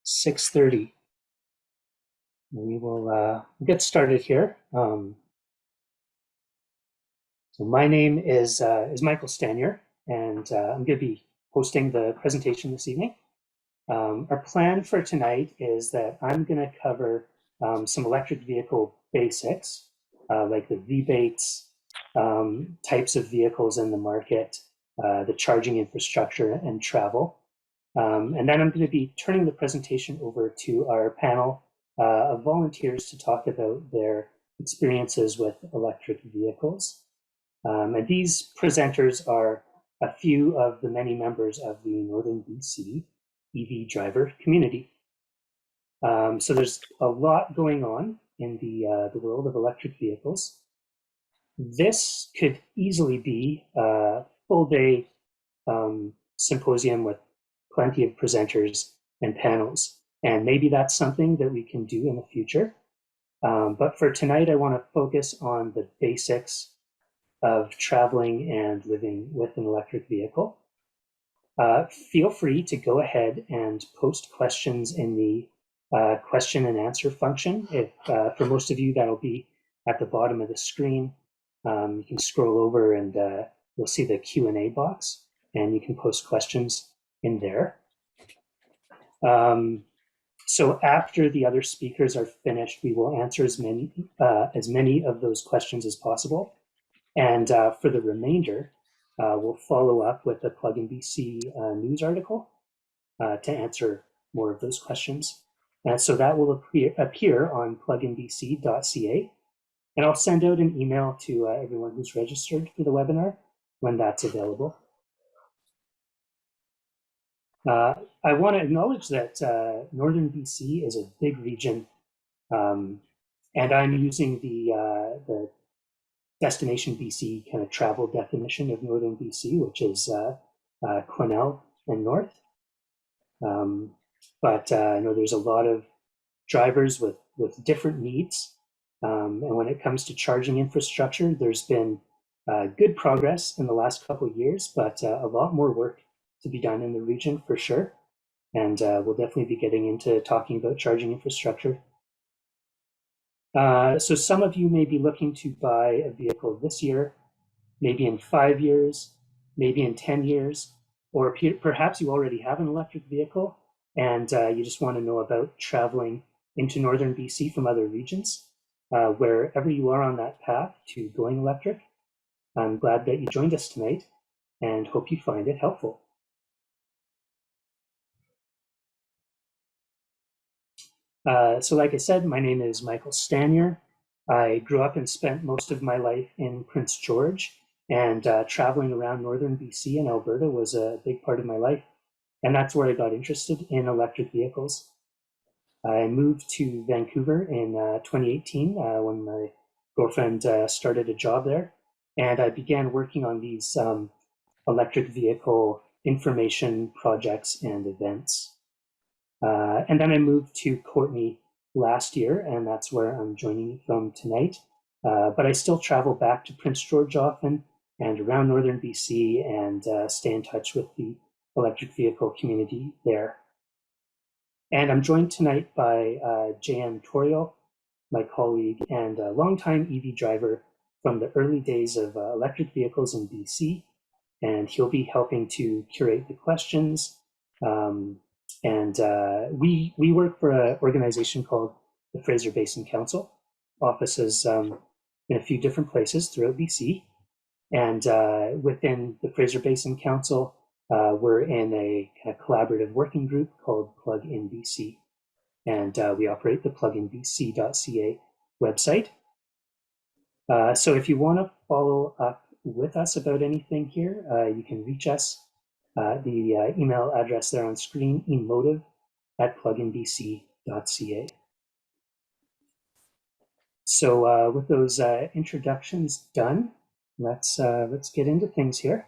6:30. We will get started here. So my name is Michael Stanier, and I'm going to be hosting the presentation this evening. Our plan for tonight is that I'm going to cover some electric vehicle basics, like the rebates, types of vehicles in the market, the charging infrastructure, and travel. And then I'm going to be turning the presentation over to our panel of volunteers to talk about their experiences with electric vehicles. And these presenters are a few of the many members of the Northern BC EV driver community. So there's a lot going on in the world of electric vehicles. This could easily be a full-day symposium with plenty of presenters and panels. And maybe that's something that we can do in the future. But for tonight, I want to focus on the basics of traveling and living with an electric vehicle. Feel free to go ahead and post questions in the question and answer function. If for most of you, that'll be at the bottom of the screen. You can scroll over and you'll see the Q&A box, and you can post questions in there. So after the other speakers are finished, we will answer as many of those questions as possible. And for the remainder, we'll follow up with a CleanBC news article to answer more of those questions. And so that will appear on CleanBC.ca. And I'll send out an email to everyone who's registered for the webinar when that's available. I want to acknowledge that Northern BC is a big region, and I'm using the Destination BC kind of travel definition of Northern BC, which is Quesnel and north. But I know there's a lot of drivers with different needs, and when it comes to charging infrastructure, there's been good progress in the last couple of years, but a lot more work to be done in the region for sure. And we'll definitely be getting into talking about charging infrastructure. So some of you may be looking to buy a vehicle this year, maybe in 5 years, maybe in 10 years, or perhaps you already have an electric vehicle and you just want to know about traveling into Northern BC from other regions. Wherever you are on that path to going electric, I'm glad that you joined us tonight and hope you find it helpful. So like I said, my name is Michael Stanier. I grew up and spent most of my life in Prince George, and traveling around Northern BC and Alberta was a big part of my life. And that's where I got interested in electric vehicles. I moved to Vancouver in 2018 when my girlfriend started a job there. And I began working on these electric vehicle information projects and events. And then I moved to Courtenay last year, and that's where I'm joining you from tonight. But I still travel back to Prince George often and around Northern BC and stay in touch with the electric vehicle community there. And I'm joined tonight by J.M. Toriel, my colleague and a longtime EV driver from the early days of electric vehicles in BC. And he'll be helping to curate the questions. We work for an organization called the Fraser Basin Council, offices in a few different places throughout BC. And within the Fraser Basin Council, we're in a kind of collaborative working group called CleanBC. And we operate the CleanBC.ca website. So if you want to follow up with us about anything here, you can reach us. The email address there on screen, emotive@CleanBC.ca. So with those introductions done, let's get into things here.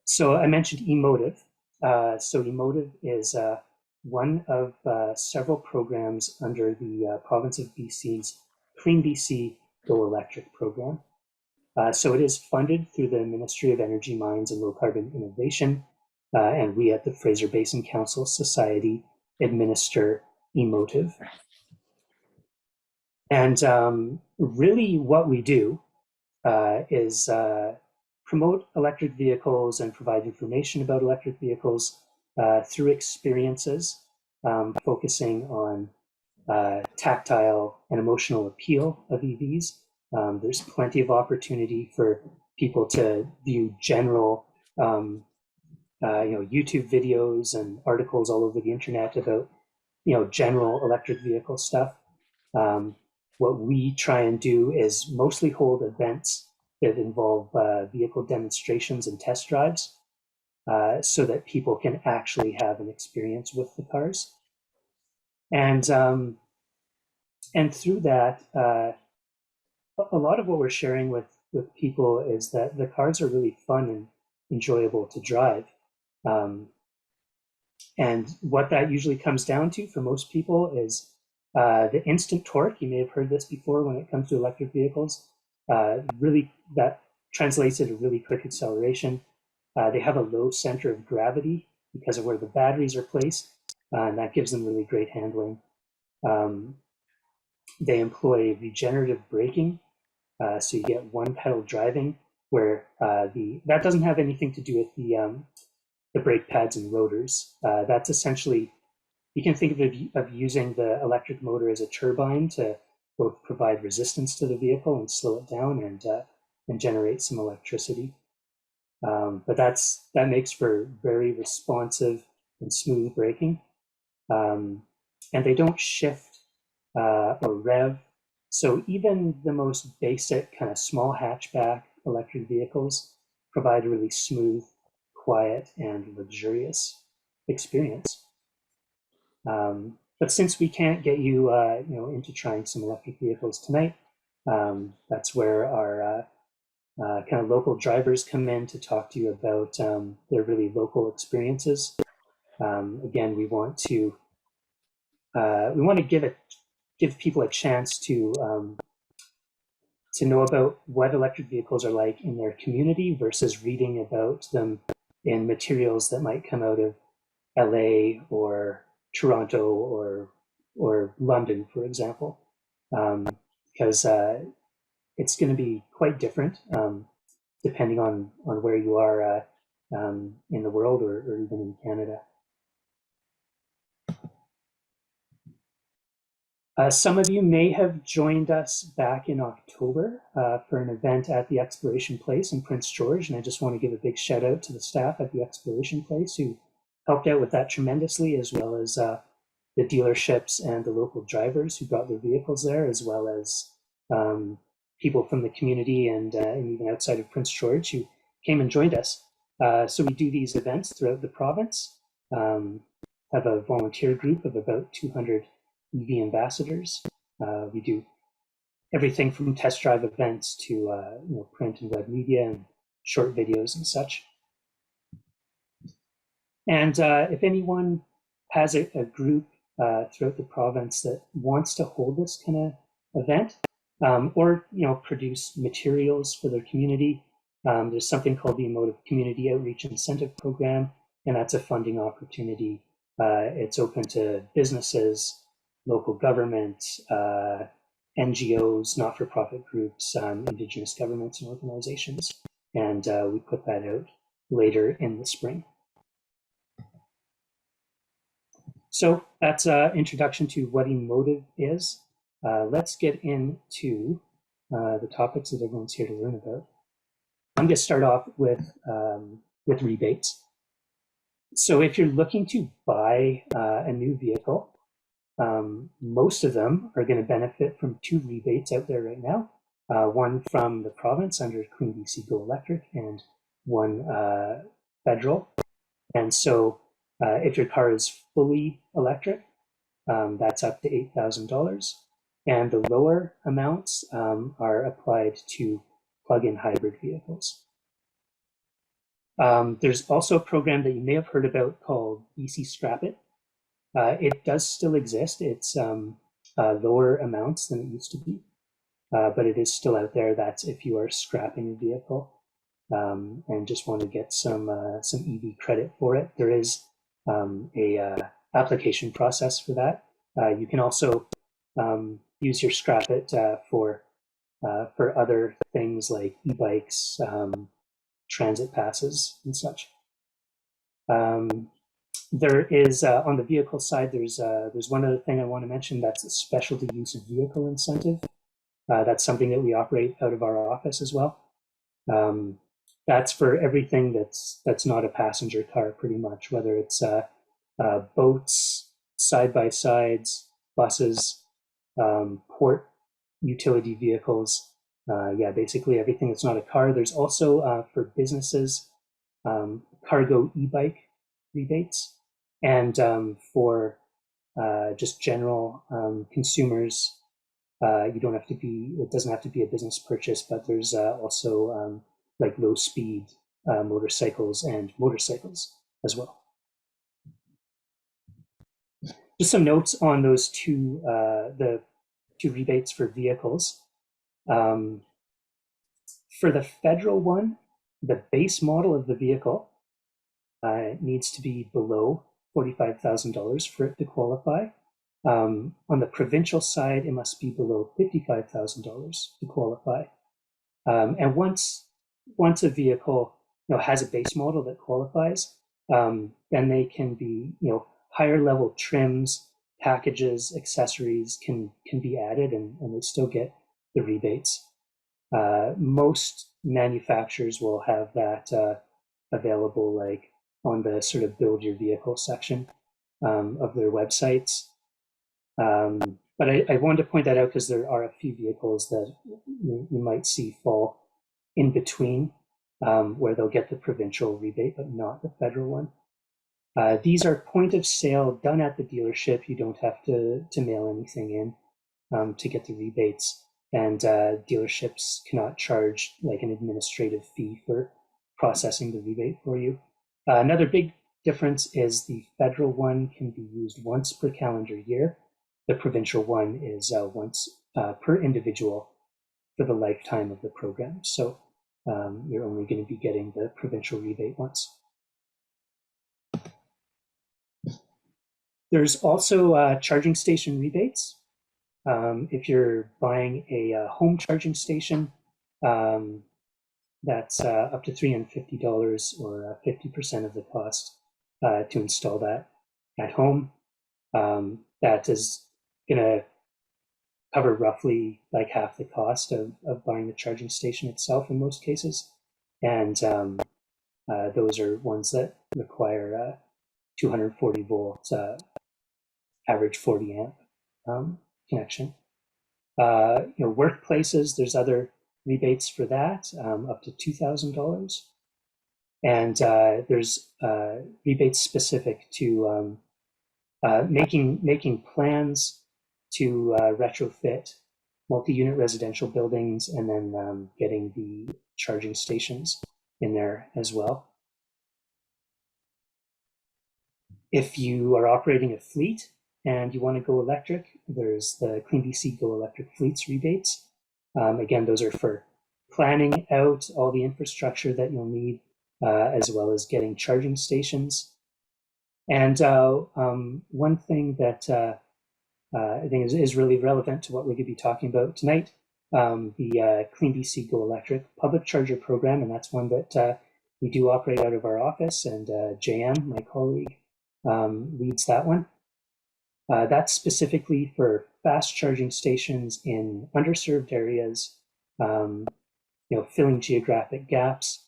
So I mentioned Emotive. So Emotive is one of several programs under the province of BC's CleanBC Go Electric program. So it is funded through the Ministry of Energy, Mines and Low Carbon Innovation, and we at the Fraser Basin Council Society administer Emotive. And really what we do is promote electric vehicles and provide information about electric vehicles through experiences, focusing on tactile and emotional appeal of EVs. There's plenty of opportunity for people to view general YouTube videos and articles all over the internet about general electric vehicle stuff. What we try and do is mostly hold events that involve vehicle demonstrations and test drives, so that people can actually have an experience with the cars. And through that, a lot of what we're sharing with people is that the cars are really fun and enjoyable to drive. And what that usually comes down to for most people is the instant torque. You may have heard this before when it comes to electric vehicles. Really, that translates into really quick acceleration. They have a low center of gravity because of where the batteries are placed, and that gives them really great handling. They employ regenerative braking, so you get one pedal driving, where that doesn't have anything to do with the brake pads and rotors. That's essentially, you can think of using the electric motor as a turbine to both provide resistance to the vehicle and slow it down and generate some electricity. But that makes for very responsive and smooth braking. And they don't shift or rev. So even the most basic kind of small hatchback electric vehicles provide a really smooth, quiet, and luxurious experience. But since we can't get you, into trying some electric vehicles tonight, that's where our kind of local drivers come in to talk to you about their really local experiences. Again, we want to give people a chance to know about what electric vehicles are like in their community versus reading about them in materials that might come out of LA or Toronto or London, for example, because it's going to be quite different depending on where you are in the world or even in Canada. Some of you may have joined us back in October for an event at the Exploration Place in Prince George, and I just want to give a big shout out to the staff at the Exploration Place who helped out with that tremendously, as well as the dealerships and the local drivers who brought their vehicles there, as well as people from the community and even outside of Prince George who came and joined us. So we do these events throughout the province, have a volunteer group of about 200 EV ambassadors. We do everything from test drive events to print and web media and short videos and such. And if anyone has a group throughout the province that wants to hold this kind of event, or produce materials for their community, there's something called the Emotive Community Outreach Incentive Program, and that's a funding opportunity. It's open to businesses, local government, NGOs, not-for-profit groups, Indigenous governments and organizations, and we put that out later in the spring. So that's an introduction to what Emotive is. Let's get into the topics that everyone's here to learn about. I'm going to start off with rebates. So if you're looking to buy a new vehicle, most of them are going to benefit from two rebates out there right now. One from the province under CleanBC Go Electric and one federal. And so if your car is fully electric, that's up to $8,000. And the lower amounts are applied to plug-in hybrid vehicles. There's also a program that you may have heard about called BC Scrap It. It does still exist. It's lower amounts than it used to be, but it is still out there. That's if you are scrapping a vehicle and just want to get some EV credit for it. There is a application process for that. You can also use your scrap it for other things like e-bikes, transit passes, and such. There is on the vehicle side. There's one other thing I want to mention. That's a specialty use of vehicle incentive. That's something that we operate out of our office as well. That's for everything that's not a passenger car, pretty much, whether it's boats, side-by-sides, buses, port utility vehicles. Yeah, basically everything that's not a car. There's also for businesses, cargo e-bike rebates, and for just general consumers, you don't have to be. It doesn't have to be a business purchase, but there's also like low speed motorcycles and motorcycles as well. Just some notes on those the two rebates for vehicles. For the federal one, the base model of the vehicle needs to be below $45,000 for it to qualify. On the provincial side, it must be below $55,000 to qualify. And once a vehicle has a base model that qualifies, then they can be higher level trims, packages, accessories can be added, and they still get the rebates. Most manufacturers will have that available, like on the sort of build your vehicle section of their websites. But I wanted to point that out because there are a few vehicles that you might see fall in between, where they'll get the provincial rebate but not the federal one. These are point of sale done at the dealership. You don't have to mail anything in to get the rebates, and dealerships cannot charge like an administrative fee for processing the rebate for you. Another big difference is the federal one can be used once per calendar year. The provincial one is once per individual for the lifetime of the program. So you're only going to be getting the provincial rebate once. There's also charging station rebates. If you're buying a home charging station, that's up to $350 or 50% of the cost to install that at home. That is going to cover roughly like half the cost of buying the charging station itself in most cases. And those are ones that require 240 volts, average 40 amp connection. Workplaces, there's other rebates for that, up to $2,000. And there's rebates specific to making plans to retrofit multi-unit residential buildings, and then getting the charging stations in there as well. If you are operating a fleet and you want to go electric, there's the CleanBC Go Electric Fleets rebates. Again, those are for planning out all the infrastructure that you'll need, as well as getting charging stations. And one thing that I think is really relevant to what we're going to be talking about tonight, the CleanBC Go Electric public charger program, and that's one that we do operate out of our office, and JM, my colleague, leads that one. That's specifically for fast charging stations in underserved areas, filling geographic gaps.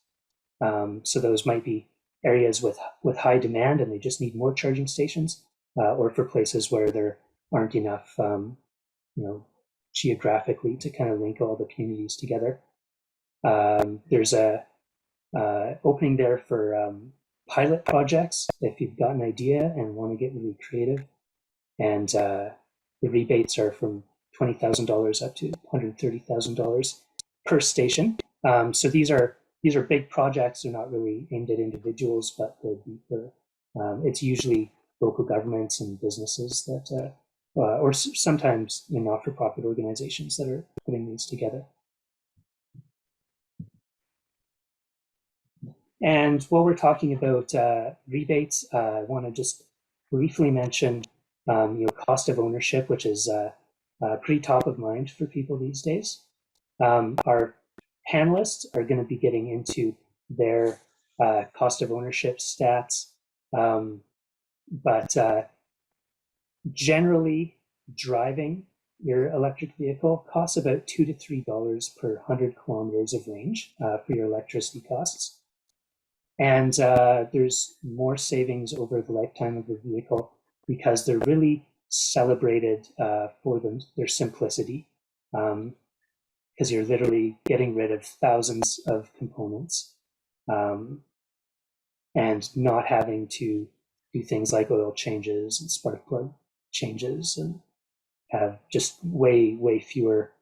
So those might be areas with high demand and they just need more charging stations, or for places where there aren't enough, geographically to kind of link all the communities together. There's a opening there for pilot projects if you've got an idea and want to get really creative. And the rebates are from $20,000 up to $130,000 per station. So these are big projects. They're not really aimed at individuals, but they'll be for it's usually local governments and businesses that, or sometimes not-for-profit organizations that are putting these together. And while we're talking about rebates, I want to just briefly mention cost of ownership, which is pretty top of mind for people these days. Our panelists are going to be getting into their cost of ownership stats, but generally, driving your electric vehicle costs about $2 to $3 per 100 kilometers of range for your electricity costs. And there's more savings over the lifetime of the vehicle because they're really celebrated for their simplicity. Because you're literally getting rid of thousands of components and not having to do things like oil changes and spark plug changes and have just way fewer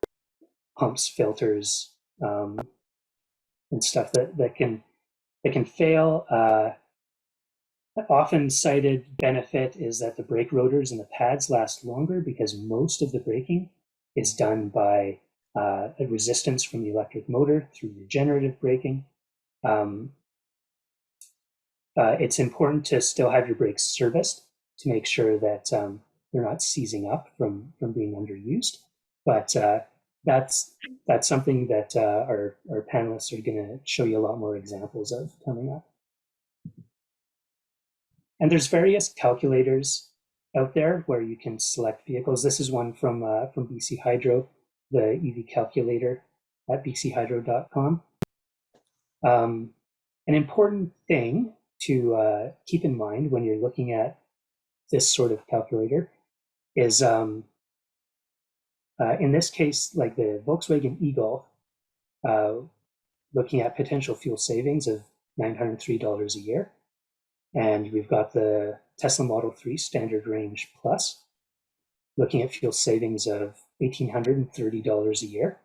pumps, filters, and stuff that can fail. Often cited benefit is that the brake rotors and the pads last longer because most of the braking is done by a resistance from the electric motor through regenerative braking. It's important to still have your brakes serviced to make sure that they're not seizing up from being underused. But that's something that our panelists are going to show you a lot more examples of coming up. And there's various calculators out there where you can select vehicles. This is one from BC Hydro, the EV calculator at bchydro.com. An important thing to keep in mind when you're looking at this sort of calculator is, in this case, like the Volkswagen e-Golf, looking at potential fuel savings of $903 a year. And we've got the Tesla Model 3 Standard Range Plus, looking at fuel savings of $1,830 a year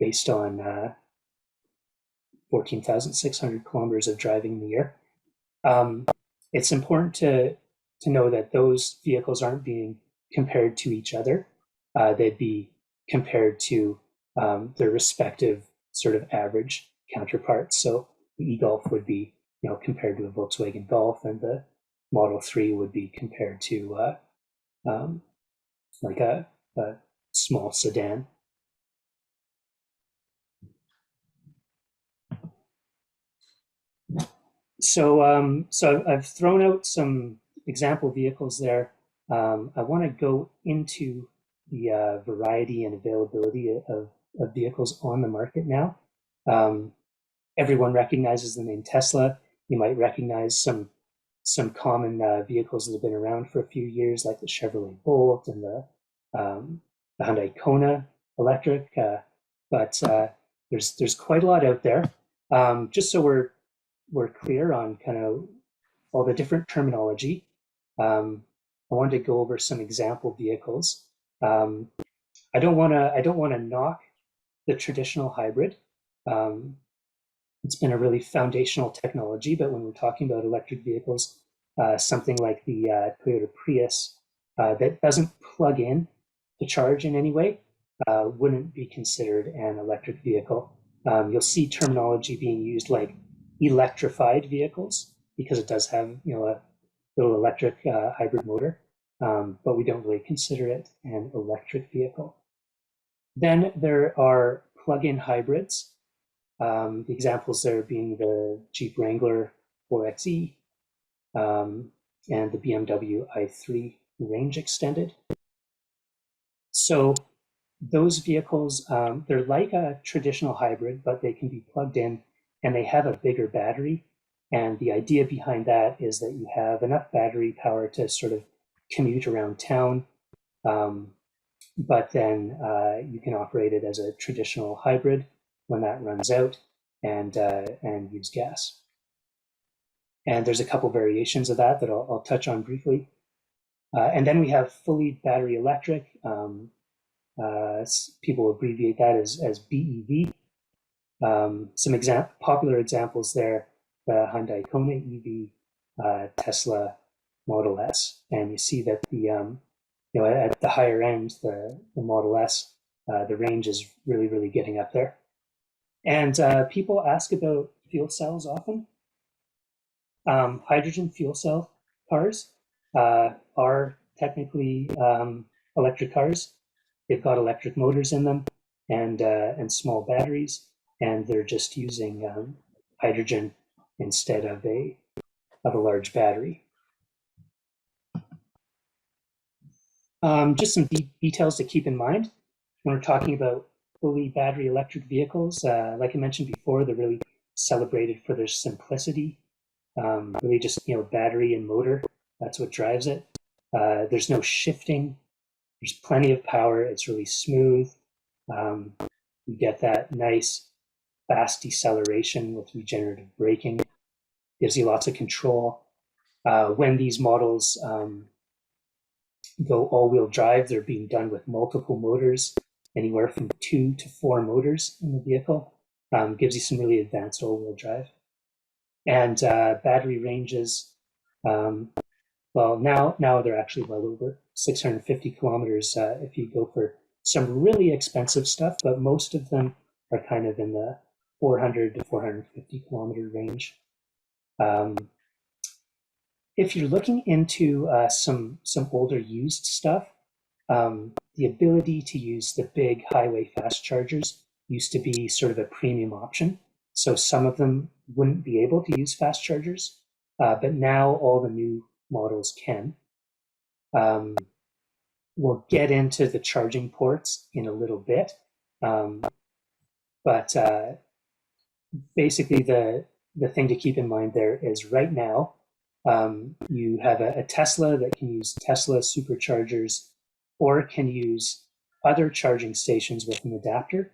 based on 14,600 kilometers of driving in the year. It's important to know that those vehicles aren't being compared to each other. They'd be compared to their respective sort of average counterparts. So the e-Golf would be compared to a Volkswagen Golf, and the Model 3 would be compared to like a small sedan. So I've thrown out some example vehicles there. I want to go into the variety and availability of vehicles on the market now. Everyone recognizes the name Tesla. You might recognize some common vehicles that have been around for a few years, like the Chevrolet Bolt and the Hyundai Kona electric. But there's quite a lot out there. Just so we're clear on kind of all the different terminology, I wanted to go over some example vehicles. I don't want to knock the traditional hybrid. It's been a really foundational technology, but when we're talking about electric vehicles, something like the Toyota Prius that doesn't plug in to charge in any way wouldn't be considered an electric vehicle. You'll see terminology being used like electrified vehicles because it does have a little electric hybrid motor, but we don't really consider it an electric vehicle. Then there are plug-in hybrids. The examples there being the Jeep Wrangler 4xe and the BMW i3 range extended. So those vehicles, they're like a traditional hybrid, but they can be plugged in and they have a bigger battery. And the idea behind that is that you have enough battery power to sort of commute around town, but then you can operate it as a traditional hybrid when that runs out and use gas. And there's a couple variations of that I'll touch on briefly. And then we have fully battery electric. People abbreviate that as BEV. Some popular examples there, the Hyundai Kona EV, Tesla Model S. And you see that the at the higher end, the Model S, the range is really getting up there. And people ask about fuel cells often. Hydrogen fuel cell cars are technically electric cars. They've got electric motors in them and small batteries, and they're just using hydrogen instead of a large battery. Just some details to keep in mind when we're talking about fully battery electric vehicles. Like I mentioned before, they're really celebrated for their simplicity. Really just, battery and motor, that's what drives it. There's no shifting. There's plenty of power. It's really smooth. You get that nice fast deceleration with regenerative braking. Gives you lots of control. When these models go all-wheel drive, they're being done with multiple motors, anywhere from 2 to 4 motors in the vehicle. Gives you some really advanced all-wheel drive. And battery ranges, well, now they're actually well over 650 kilometers if you go for some really expensive stuff, but most of them are kind of in the 400 to 450 kilometer range. If you're looking into some older used stuff, the ability to use the big highway fast chargers used to be sort of a premium option. So some of them wouldn't be able to use fast chargers, but now all the new models can. We'll get into the charging ports in a little bit, but basically the thing to keep in mind there is right now, you have a Tesla that can use Tesla superchargers or can use other charging stations with an adapter,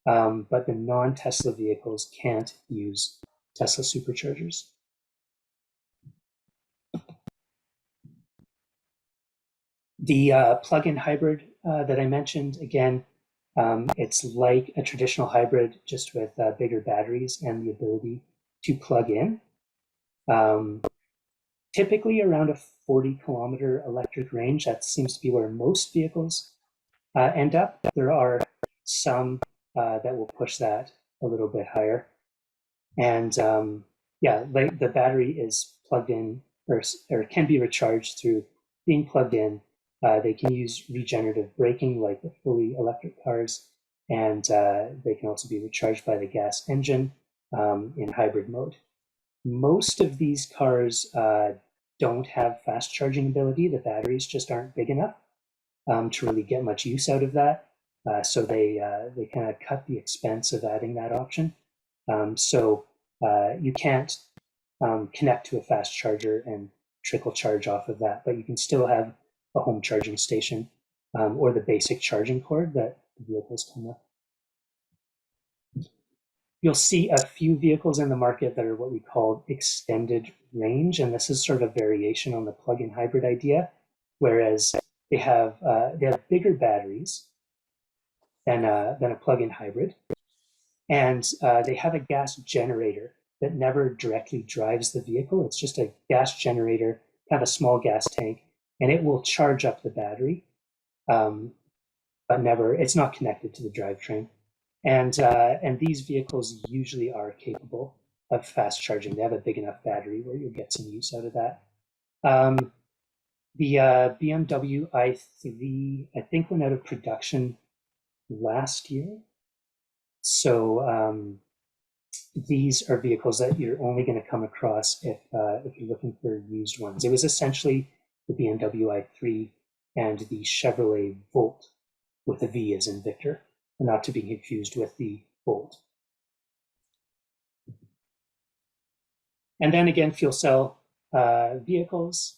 but the non-Tesla vehicles can't use Tesla superchargers. The plug-in hybrid that I mentioned, again, it's like a traditional hybrid, just with bigger batteries and the ability to plug in. Typically around a 40-kilometer electric range. That seems to be where most vehicles end up. There are some that will push that a little bit higher. And yeah, like the battery is plugged in or can be recharged through being plugged in. They can use regenerative braking like the fully electric cars, and they can also be recharged by the gas engine in hybrid mode. Most of these cars don't have fast charging ability. The batteries just aren't big enough to really get much use out of that. So they kind of cut the expense of adding that option. So you can't connect to a fast charger and trickle charge off of that, but you can still have a home charging station or the basic charging cord that the vehicles come with. You'll see a few vehicles in the market that are what we call extended range, and this is sort of a variation on the plug-in hybrid idea, whereas they have bigger batteries than a plug-in hybrid, and they have a gas generator that never directly drives the vehicle. It's just a gas generator, kind of a small gas tank, and it will charge up the battery, but it's not connected to the drivetrain. And these vehicles usually are capable of fast charging. They have a big enough battery where you'll get some use out of that. The BMW i3, I think, went out of production last year. So these are vehicles that you're only going to come across if you're looking for used ones. It was essentially the BMW i3 and the Chevrolet Volt with a V as in Victor, not to be confused with the Bolt. And then again, fuel cell vehicles,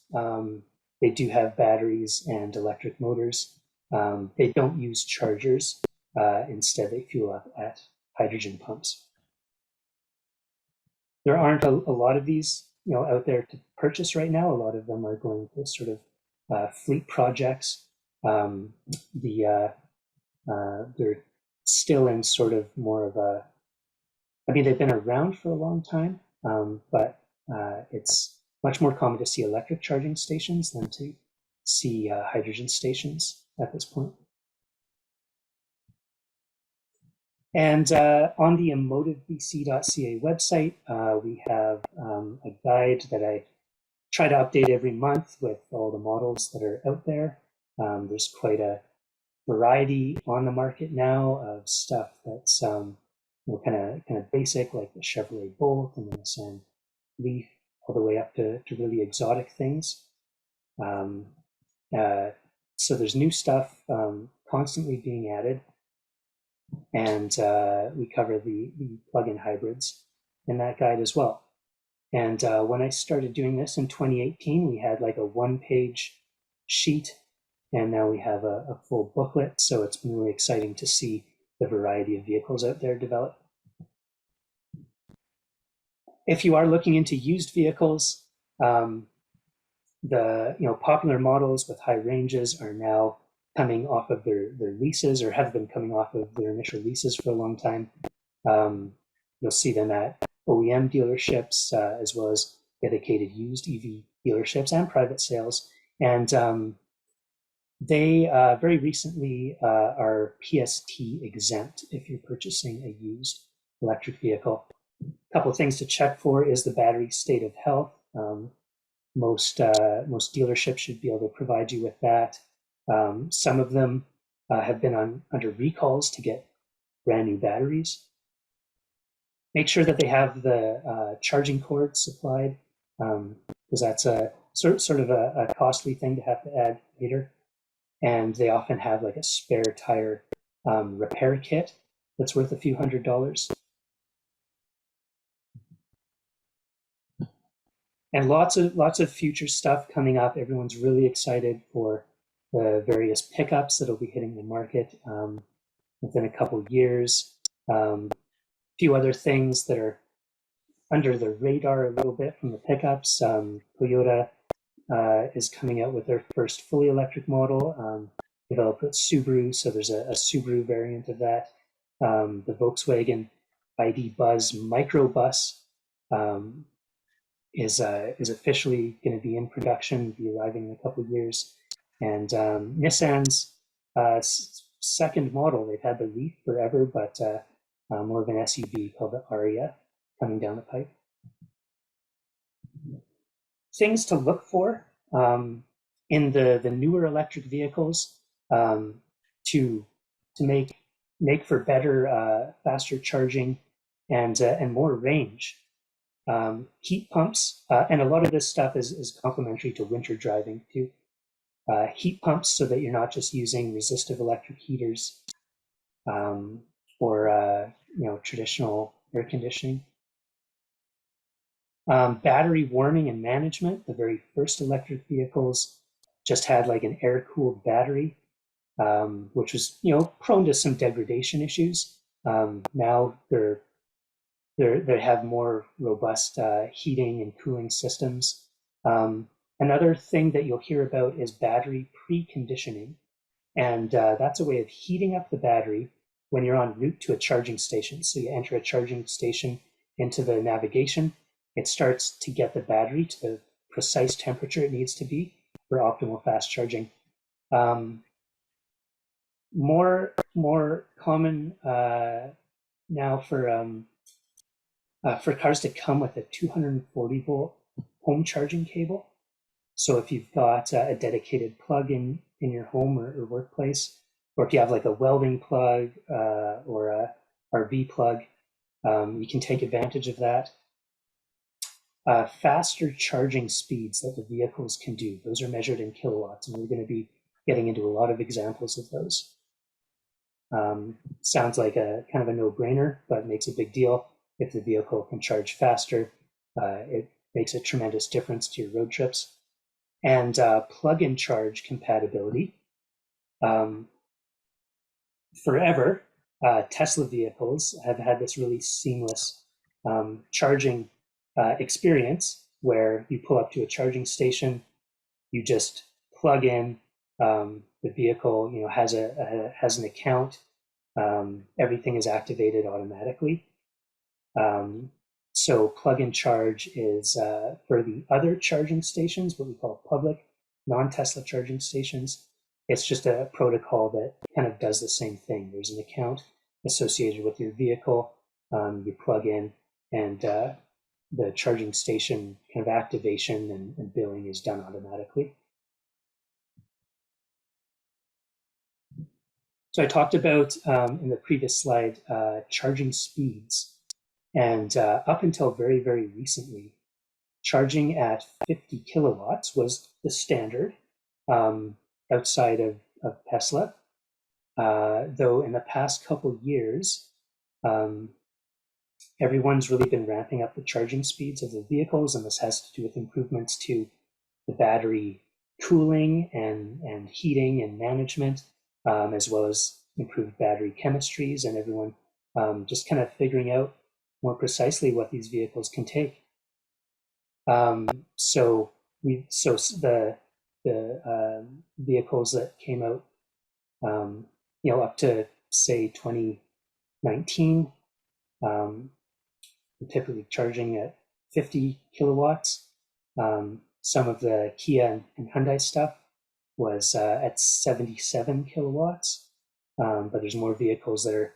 they do have batteries and electric motors. They don't use chargers. Instead, they fuel up at hydrogen pumps. There aren't a lot of these out there to purchase right now. A lot of them are going to sort of fleet projects. They're still in sort of more of a, I mean, they've been around for a long time, but it's much more common to see electric charging stations than to see hydrogen stations at this point. And on the emotivebc.ca website, we have a guide that I try to update every month with all the models that are out there. There's quite a variety on the market now of stuff that's kind of basic, like the Chevrolet Bolt and the Nissan Leaf, all the way up to really exotic things. So there's new stuff constantly being added, and we cover the plug-in hybrids in that guide as well. And when I started doing this in 2018, we had like a one-page sheet, and now we have a full booklet. So it's been really exciting to see the variety of vehicles out there develop. If you are looking into used vehicles, the popular models with high ranges are now coming off of their leases, or have been coming off of their initial leases for a long time. You'll see them at OEM dealerships, as well as dedicated used EV dealerships and private sales. And they very recently are PST exempt if you're purchasing a used electric vehicle. A couple of things to check for is the battery state of health. Most dealerships should be able to provide you with that. Some of them have been under recalls to get brand new batteries. Make sure that they have the charging cord supplied, because that's a sort of a costly thing to have to add later. And they often have like a spare tire repair kit that's worth a few $100s. And lots of future stuff coming up. Everyone's really excited for the various pickups that'll be hitting the market within a couple of years. A few other things that are under the radar a little bit from the pickups. Toyota is coming out with their first fully electric model, developed with Subaru, so there's a Subaru variant of that. The Volkswagen ID Buzz microbus is officially going to be in production, be arriving in a couple of years. And Nissan's second model, they've had the Leaf forever, but more of an SUV called the Aria coming down the pipe. Things to look for in the newer electric vehicles to make for better, faster charging and more range. Heat pumps, and a lot of this stuff is complementary to winter driving too. Heat pumps, so that you're not just using resistive electric heaters or traditional air conditioning. Battery warming and management. The very first electric vehicles just had like an air-cooled battery, which was prone to some degradation issues. Now they have more robust heating and cooling systems. Another thing that you'll hear about is battery preconditioning, and that's a way of heating up the battery when you're en route to a charging station. So you enter a charging station into the navigation. It starts to get the battery to the precise temperature it needs to be for optimal fast charging. More common now for cars to come with a 240 volt home charging cable. So if you've got a dedicated plug in your home or workplace, or if you have like a welding plug or a RV plug, you can take advantage of that. Faster charging speeds that the vehicles can do. Those are measured in kilowatts, and we're going to be getting into a lot of examples of those. Sounds like a kind of a no-brainer, but makes a big deal. If the vehicle can charge faster, it makes a tremendous difference to your road trips. And plug-in charge compatibility. Forever, Tesla vehicles have had this really seamless charging experience where you pull up to a charging station, you just plug in, the vehicle has an account, everything is activated automatically. So plug-in charge is for the other charging stations, what we call public non-Tesla charging stations. It's just a protocol that kind of does the same thing. There's an account associated with your vehicle, you plug in, and the charging station kind of activation and billing is done automatically. So I talked about in the previous slide charging speeds, and up until very, very recently, charging at 50 kilowatts was the standard outside of Tesla. Though in the past couple years, everyone's really been ramping up the charging speeds of the vehicles, and this has to do with improvements to the battery cooling and heating and management, as well as improved battery chemistries, and everyone just kind of figuring out more precisely what these vehicles can take. So the vehicles that came out, up to say 2019, typically charging at 50 kilowatts. Some of the Kia and Hyundai stuff was at 77 kilowatts, but there's more vehicles that are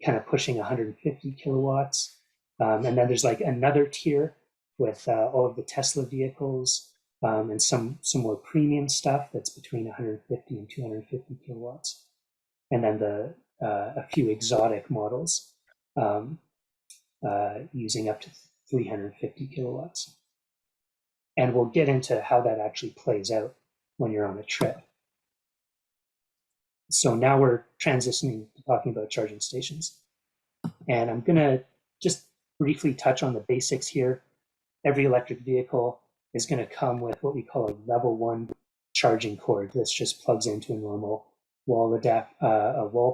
kind of pushing 150 kilowatts. And then there's like another tier with all of the Tesla vehicles and some more premium stuff that's between 150 and 250 kilowatts. And then a few exotic models using up to 350 kilowatts. And we'll get into how that actually plays out when you're on a trip. So now we're transitioning to talking about charging stations. And I'm going to just briefly touch on the basics here. Every electric vehicle is going to come with what we call a level 1 charging cord. This just plugs into a normal wall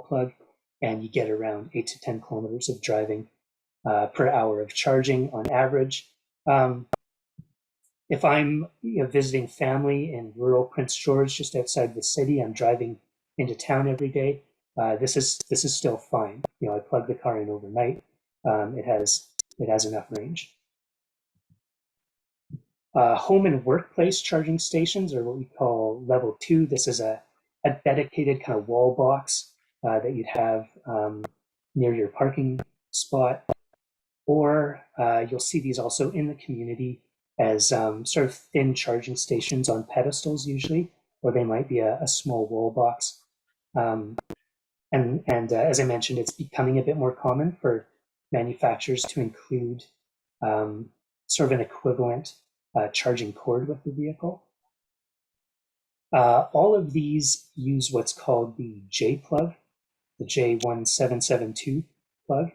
plug, and you get around 8 to 10 kilometers of driving per hour of charging on average. If I'm visiting family in rural Prince George, just outside the city, I'm driving into town every day. This is still fine. I plug the car in overnight. It has enough range. Home and workplace charging stations are what we call level 2. This is a dedicated kind of wall box that you'd have near your parking spot. Or you'll see these also in the community as sort of thin charging stations on pedestals usually, or they might be a small wall box. And as I mentioned, it's becoming a bit more common for manufacturers to include sort of an equivalent charging cord with the vehicle. All of these use what's called the J plug, the J1772 plug,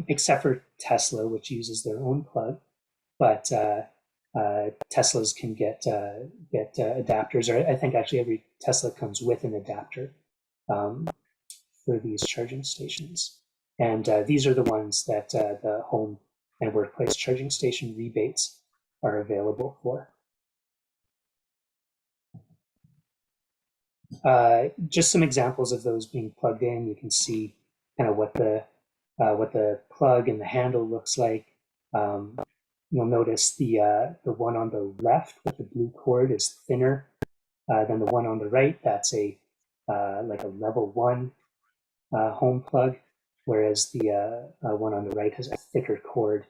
except for Tesla, which uses their own plug. But Teslas can get adapters, or I think actually every Tesla comes with an adapter for these charging stations. And these are the ones that the home and workplace charging station rebates are available for. Just some examples of those being plugged in. You can see kind of what the plug and the handle looks like. You'll notice the one on the left with the blue cord is thinner than the one on the right. That's like a level 1 home plug, whereas the one on the right has a thicker cord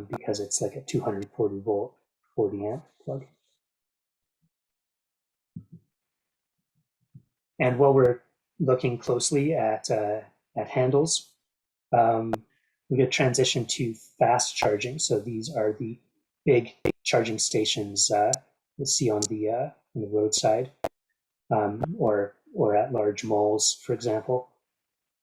because it's like a 240 volt 40 amp plug. And while we're looking closely at handles, we're going to transition to fast charging. So these are the big charging stations you'll see on the roadside or at large malls, for example.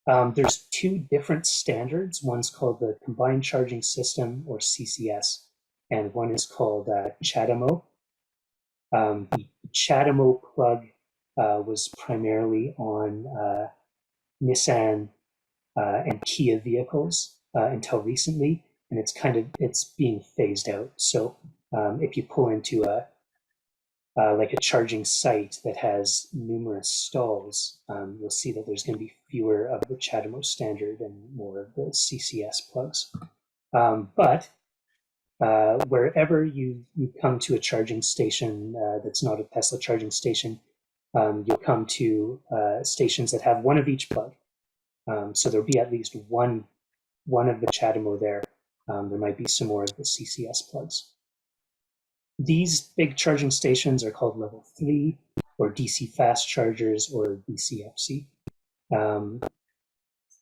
There's 2 different standards. One's called the Combined Charging System, or CCS, and one is called CHAdeMO. The CHAdeMO plug was primarily on Nissan and Kia vehicles until recently, and it's being phased out. So if you pull into like a charging site that has numerous stalls, you'll see that there's going to be fewer of the CHAdeMO standard and more of the CCS plugs. But wherever you come to a charging station that's not a Tesla charging station, you'll come to stations that have one of each plug. So there'll be at least one of the CHAdeMO there There might be some more of the CCS plugs. These big charging stations are called level 3 or DC fast chargers or DCFC.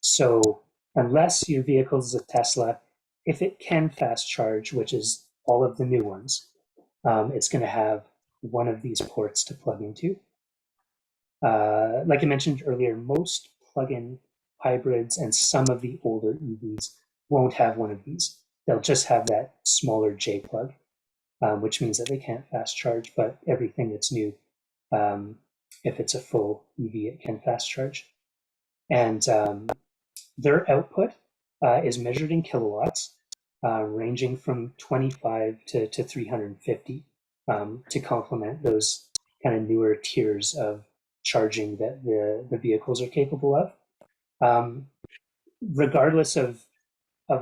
So unless your vehicle is a Tesla, if it can fast charge, which is all of the new ones, it's going to have one of these ports to plug into. Like I mentioned earlier, most plug-in hybrids and some of the older EVs won't have one of these. They'll just have that smaller J plug, which means that they can't fast charge, but everything that's new, if it's a full EV, it can fast charge. And their output is measured in kilowatts, ranging from 25 to 350 to complement those kind of newer tiers of charging that the vehicles are capable of. Regardless of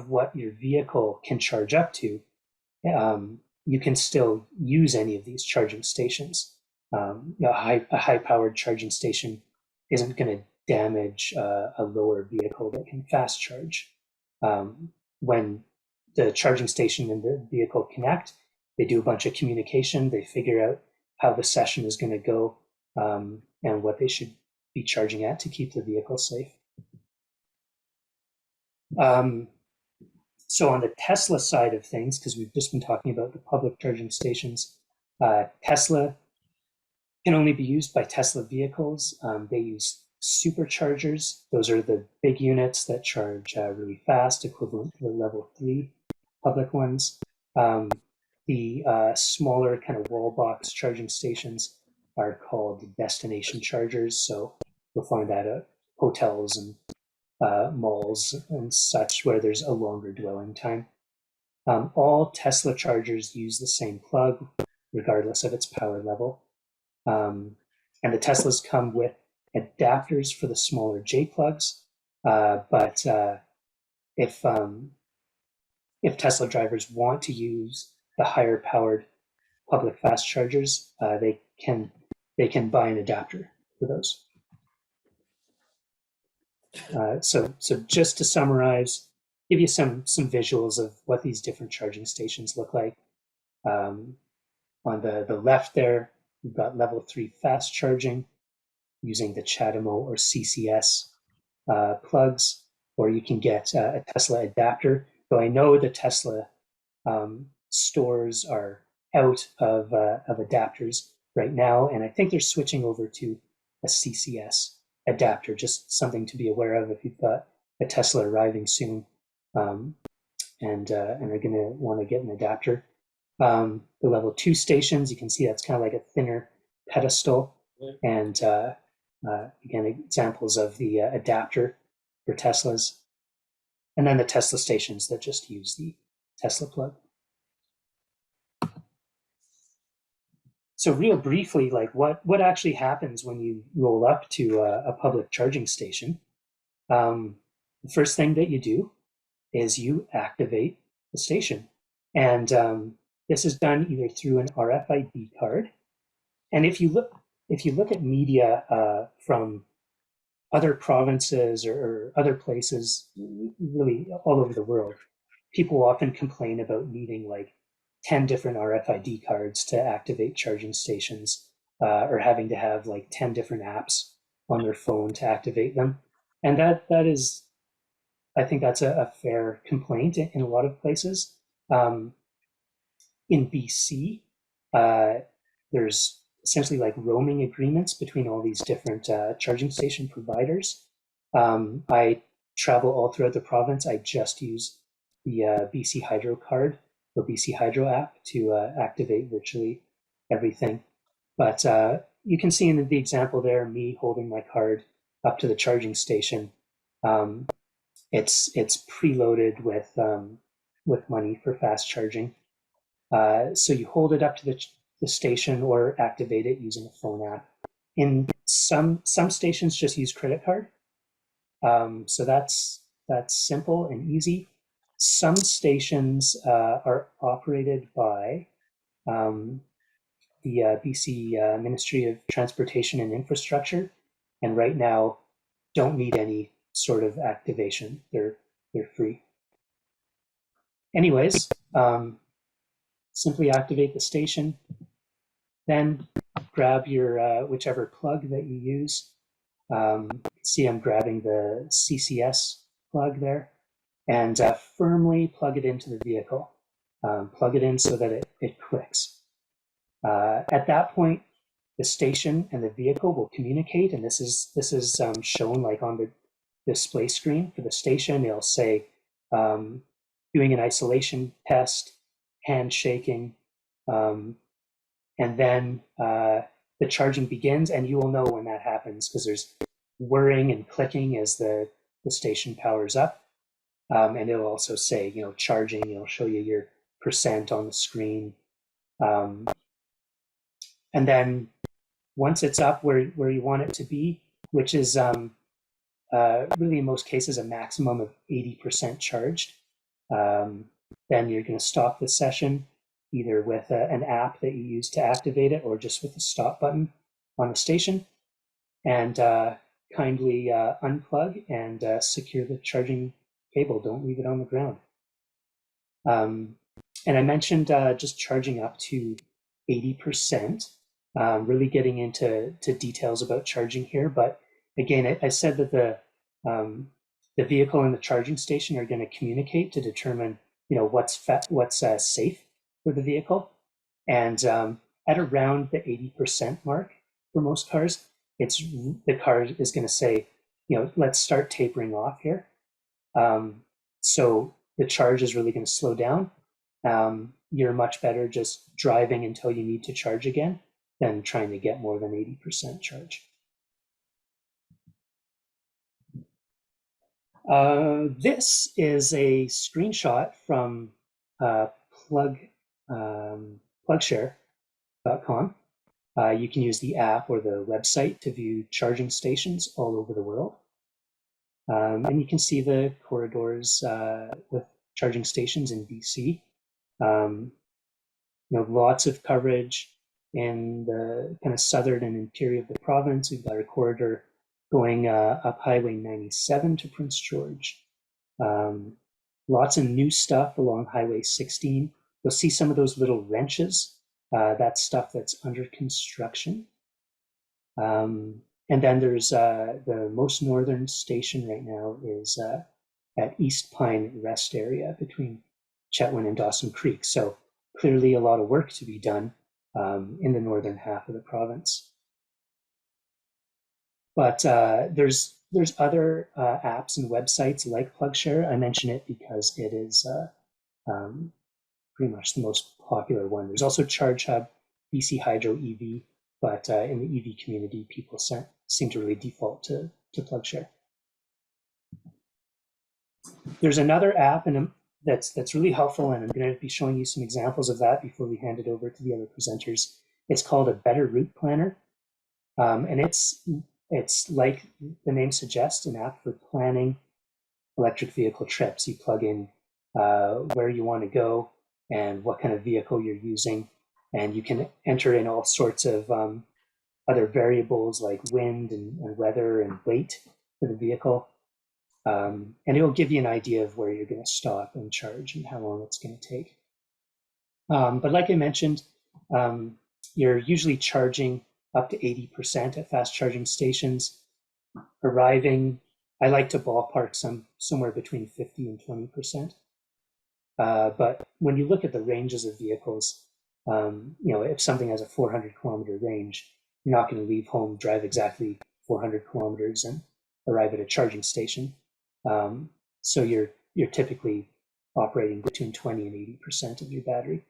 what your vehicle can charge up to, you can still use any of these charging stations. A high-powered charging station isn't going to damage a lower vehicle that can fast charge. When the charging station and the vehicle connect, they do a bunch of communication. They figure out how the session is going to go and what they should be charging at to keep the vehicle safe. So on the Tesla side of things, because we've just been talking about the public charging stations, Tesla can only be used by Tesla vehicles. They use superchargers. Those are the big units that charge really fast, equivalent to the level 3 public ones. The smaller kind of wall box charging stations are called destination chargers. So you'll find that at hotels and malls and such, where there's a longer dwelling time. All Tesla chargers use the same plug, regardless of its power level. And the Teslas come with adapters for the smaller J plugs, but if Tesla drivers want to use the higher powered public fast chargers, they can buy an adapter for those. So just to summarize, give you some visuals of what these different charging stations look like. On the left there, we've got level 3 fast charging using the CHAdeMO or CCS plugs, or you can get a Tesla adapter. Though I know the Tesla stores are out of adapters right now, and I think they're switching over to a CCS adapter, just something to be aware of if you've got a Tesla arriving soon and are going to want to get an adapter. The level 2 stations, you can see that's kind of like a thinner pedestal, and again, examples of the adapter for Teslas. And then the Tesla stations that just use the Tesla plug. So real briefly, like what actually happens when you roll up to a public charging station? The first thing that you do is you activate the station. And this is done either through an RFID card. And if you look at media from other provinces or other places, really all over the world, people often complain about needing like 10 different RFID cards to activate charging stations, or having to have like 10 different apps on their phone to activate them. And that is, I think that's a fair complaint in a lot of places. In BC, there's essentially like roaming agreements between all these different charging station providers. I travel all throughout the province. I just use the BC Hydro card or BC Hydro app to activate virtually everything. But you can see in the example there, me holding my card up to the charging station. It's preloaded with money for fast charging. So you hold it up to the station or activate it using a phone app. In some stations just use credit card. So that's simple and easy. Some stations are operated by the BC Ministry of Transportation and Infrastructure, and right now don't need any sort of activation. They're free. anyways, simply activate the station, then grab your whichever plug that you use. See, I'm grabbing the CCS plug there, and firmly plug it into the vehicle. Plug it in so that it clicks. At that point, the station and the vehicle will communicate, and this is shown like on the display screen. For the station, it'll say doing an isolation test, handshaking, and then the charging begins, and you will know when that happens because there's whirring and clicking as the station powers up. And it'll also say, charging. It'll show you your percent on the screen. And then once it's up where you want it to be, which is really in most cases a maximum of 80% charged, then you're going to stop the session either with an app that you use to activate it or just with the stop button on the station, and kindly unplug and secure the charging cable. Don't leave it on the ground. And I mentioned just charging up to 80%, really getting into details about charging here. But again, I said that the vehicle and the charging station are going to communicate to determine, what's safe for the vehicle. And at around the 80% mark for most cars, the car is going to say, let's start tapering off here. So the charge is really going to slow down. You're much better just driving until you need to charge again than trying to get more than 80% charge. This is a screenshot from plugshare.com. You can use the app or the website to view charging stations all over the world. And you can see the corridors with charging stations in BC. Lots of coverage in the kind of southern and interior of the province. We've got a corridor going up Highway 97 to Prince George. Lots of new stuff along Highway 16. You'll see some of those little wrenches. That's stuff that's under construction. And then there's the most northern station right now is at East Pine Rest area between Chetwynd and Dawson Creek. So clearly a lot of work to be done in the northern half of the province. But there's other apps and websites like PlugShare. I mention it because it is pretty much the most popular one. There's also ChargeHub, BC Hydro EV, but in the EV community, people seem to really default to PlugShare. There's another app that's really helpful, and I'm going to be showing you some examples of that before we hand it over to the other presenters. It's called a Better Route Planner, and it's like the name suggests, an app for planning electric vehicle trips. You plug in where you want to go and what kind of vehicle you're using, and you can enter in all sorts of other variables like wind and weather and weight for the vehicle. And it will give you an idea of where you're going to stop and charge and how long it's going to take. But like I mentioned, you're usually charging up to 80% at fast charging stations. Arriving, I like to ballpark somewhere between 50 and 20%. But when you look at the ranges of vehicles, if something has a 400 kilometer range, you're not going to leave home, drive exactly 400 kilometers and arrive at a charging station. So you're typically operating between 20 and 80% of your battery.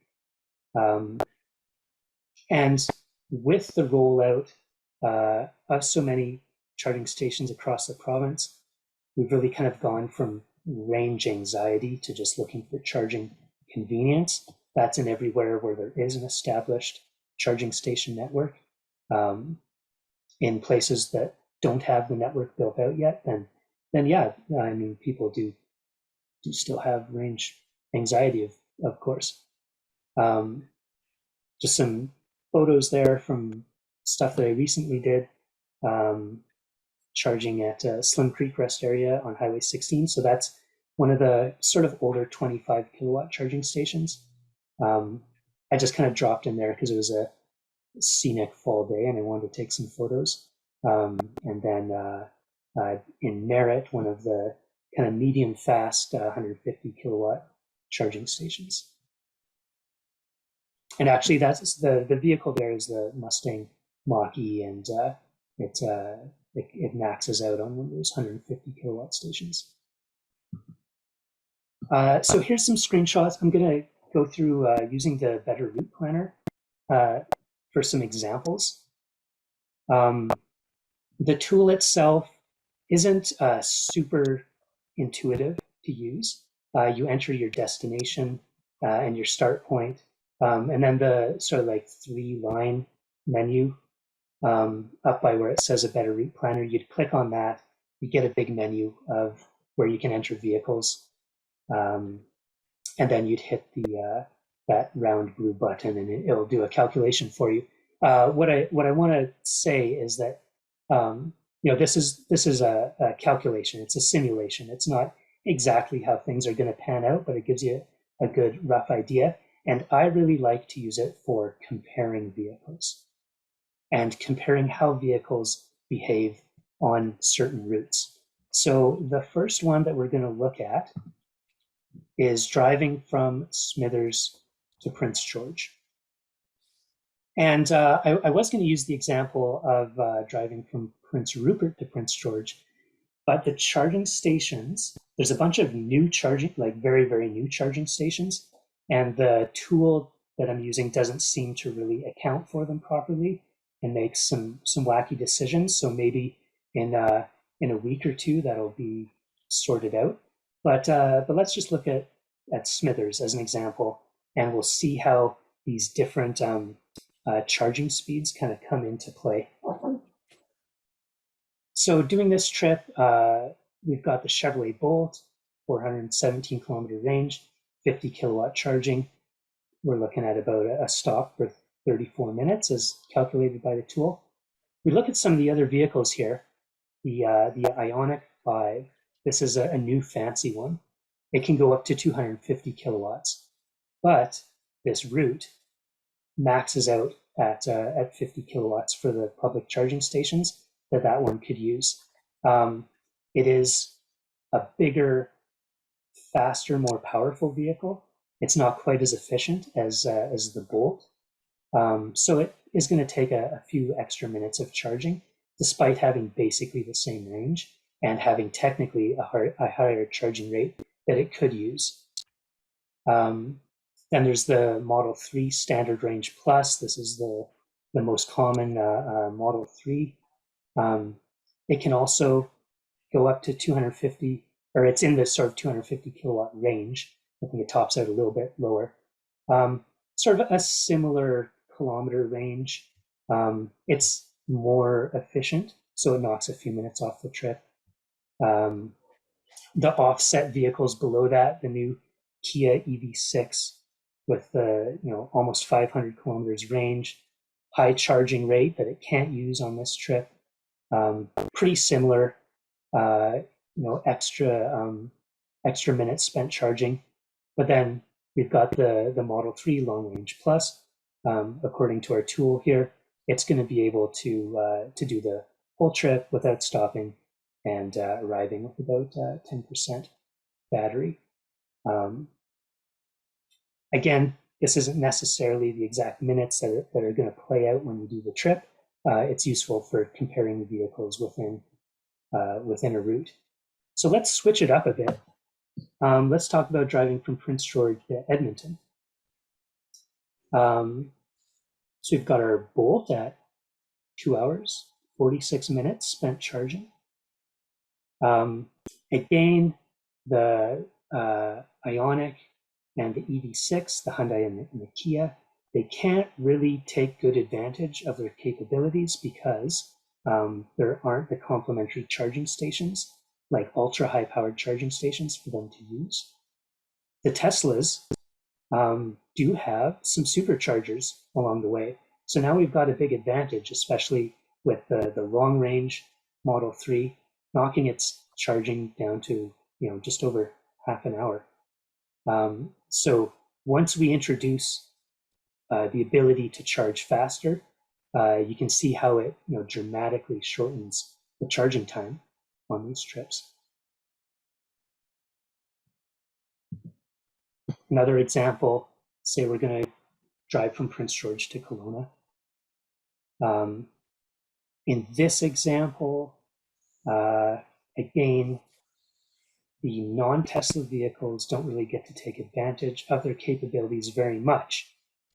And with the rollout of so many charging stations across the province, we've really kind of gone from range anxiety to just looking for charging convenience. That's in everywhere where there is an established charging station network. In places that don't have the network built out yet, then yeah, I mean, people do still have range anxiety, of course. Just some photos there from stuff that I recently did, charging at Slim Creek Rest area on Highway 16. So that's one of the sort of older 25 kilowatt charging stations. I just kind of dropped in there because it was a scenic fall day and I wanted to take some photos. And then in Merritt, one of the kind of medium fast 150 kilowatt charging stations. And actually, that's the vehicle there is the Mustang Mach-E, and it maxes out on one of those 150 kilowatt stations. So here's some screenshots. I'm going to go through using the Better Route Planner for some examples. The tool itself isn't super intuitive to use. You enter your destination and your start point, and then the sort of like 3-line menu up by where it says a Better Route Planner. You'd click on that, you get a big menu of where you can enter vehicles, and then you'd hit the that round blue button, and it'll do a calculation for you. What I want to say is that this is a calculation. It's a simulation. It's not exactly how things are going to pan out, but it gives you a good rough idea. And I really like to use it for comparing vehicles and comparing how vehicles behave on certain routes. So the first one that we're going to look at is driving from Smithers to Prince George. And I was going to use the example of driving from Prince Rupert to Prince George, but the charging stations, there's a bunch of new charging, like very, very new charging stations, and the tool that I'm using doesn't seem to really account for them properly and makes some wacky decisions. So maybe in a week or two that'll be sorted out. But let's just look at Smithers as an example, and we'll see how these different charging speeds kind of come into play. So doing this trip, we've got the Chevrolet Bolt, 417 kilometer range, 50 kilowatt charging. We're looking at about a stop for 34 minutes as calculated by the tool. We look at some of the other vehicles here. The Ioniq 5, this is a new fancy one. It can go up to 250 kilowatts, but this route maxes out at 50 kilowatts for the public charging stations that one could use. It is a bigger, faster, more powerful vehicle. It's not quite as efficient as the Bolt. So it is going to take a few extra minutes of charging, despite having basically the same range and having technically a higher charging rate that it could use. Then there's the Model 3 Standard Range Plus. This is the most common Model 3. It can also go up to 250, or it's in the sort of 250 kilowatt range. I think it tops out a little bit lower. Sort of a similar kilometer range. It's more efficient, so it knocks a few minutes off the trip. The offset vehicles below that, the new Kia EV6 with the almost 500 kilometers range, high charging rate that it can't use on this trip. Pretty similar, extra minutes spent charging. But then we've got the Model 3 Long Range Plus. According to our tool here, it's going to be able to do the whole trip without stopping and arriving with about 10% battery. Again, this isn't necessarily the exact minutes that are going to play out when you do the trip. It's useful for comparing the vehicles within a route. So let's switch it up a bit. Let's talk about driving from Prince George to Edmonton. So we've got our Bolt at 2 hours, 46 minutes spent charging. Again, the Ioniq and the EV6, the Hyundai and the Kia, they can't really take good advantage of their capabilities because there aren't the complementary charging stations, like ultra high powered charging stations for them to use. The Teslas do have some superchargers along the way. So now we've got a big advantage, especially with the long range Model 3, knocking its charging down to just over half an hour. So once we introduce the ability to charge faster, you can see how it dramatically shortens the charging time on these trips. Another example, say we're going to drive from Prince George to Kelowna. In this example, again, the non-Tesla vehicles don't really get to take advantage of their capabilities very much.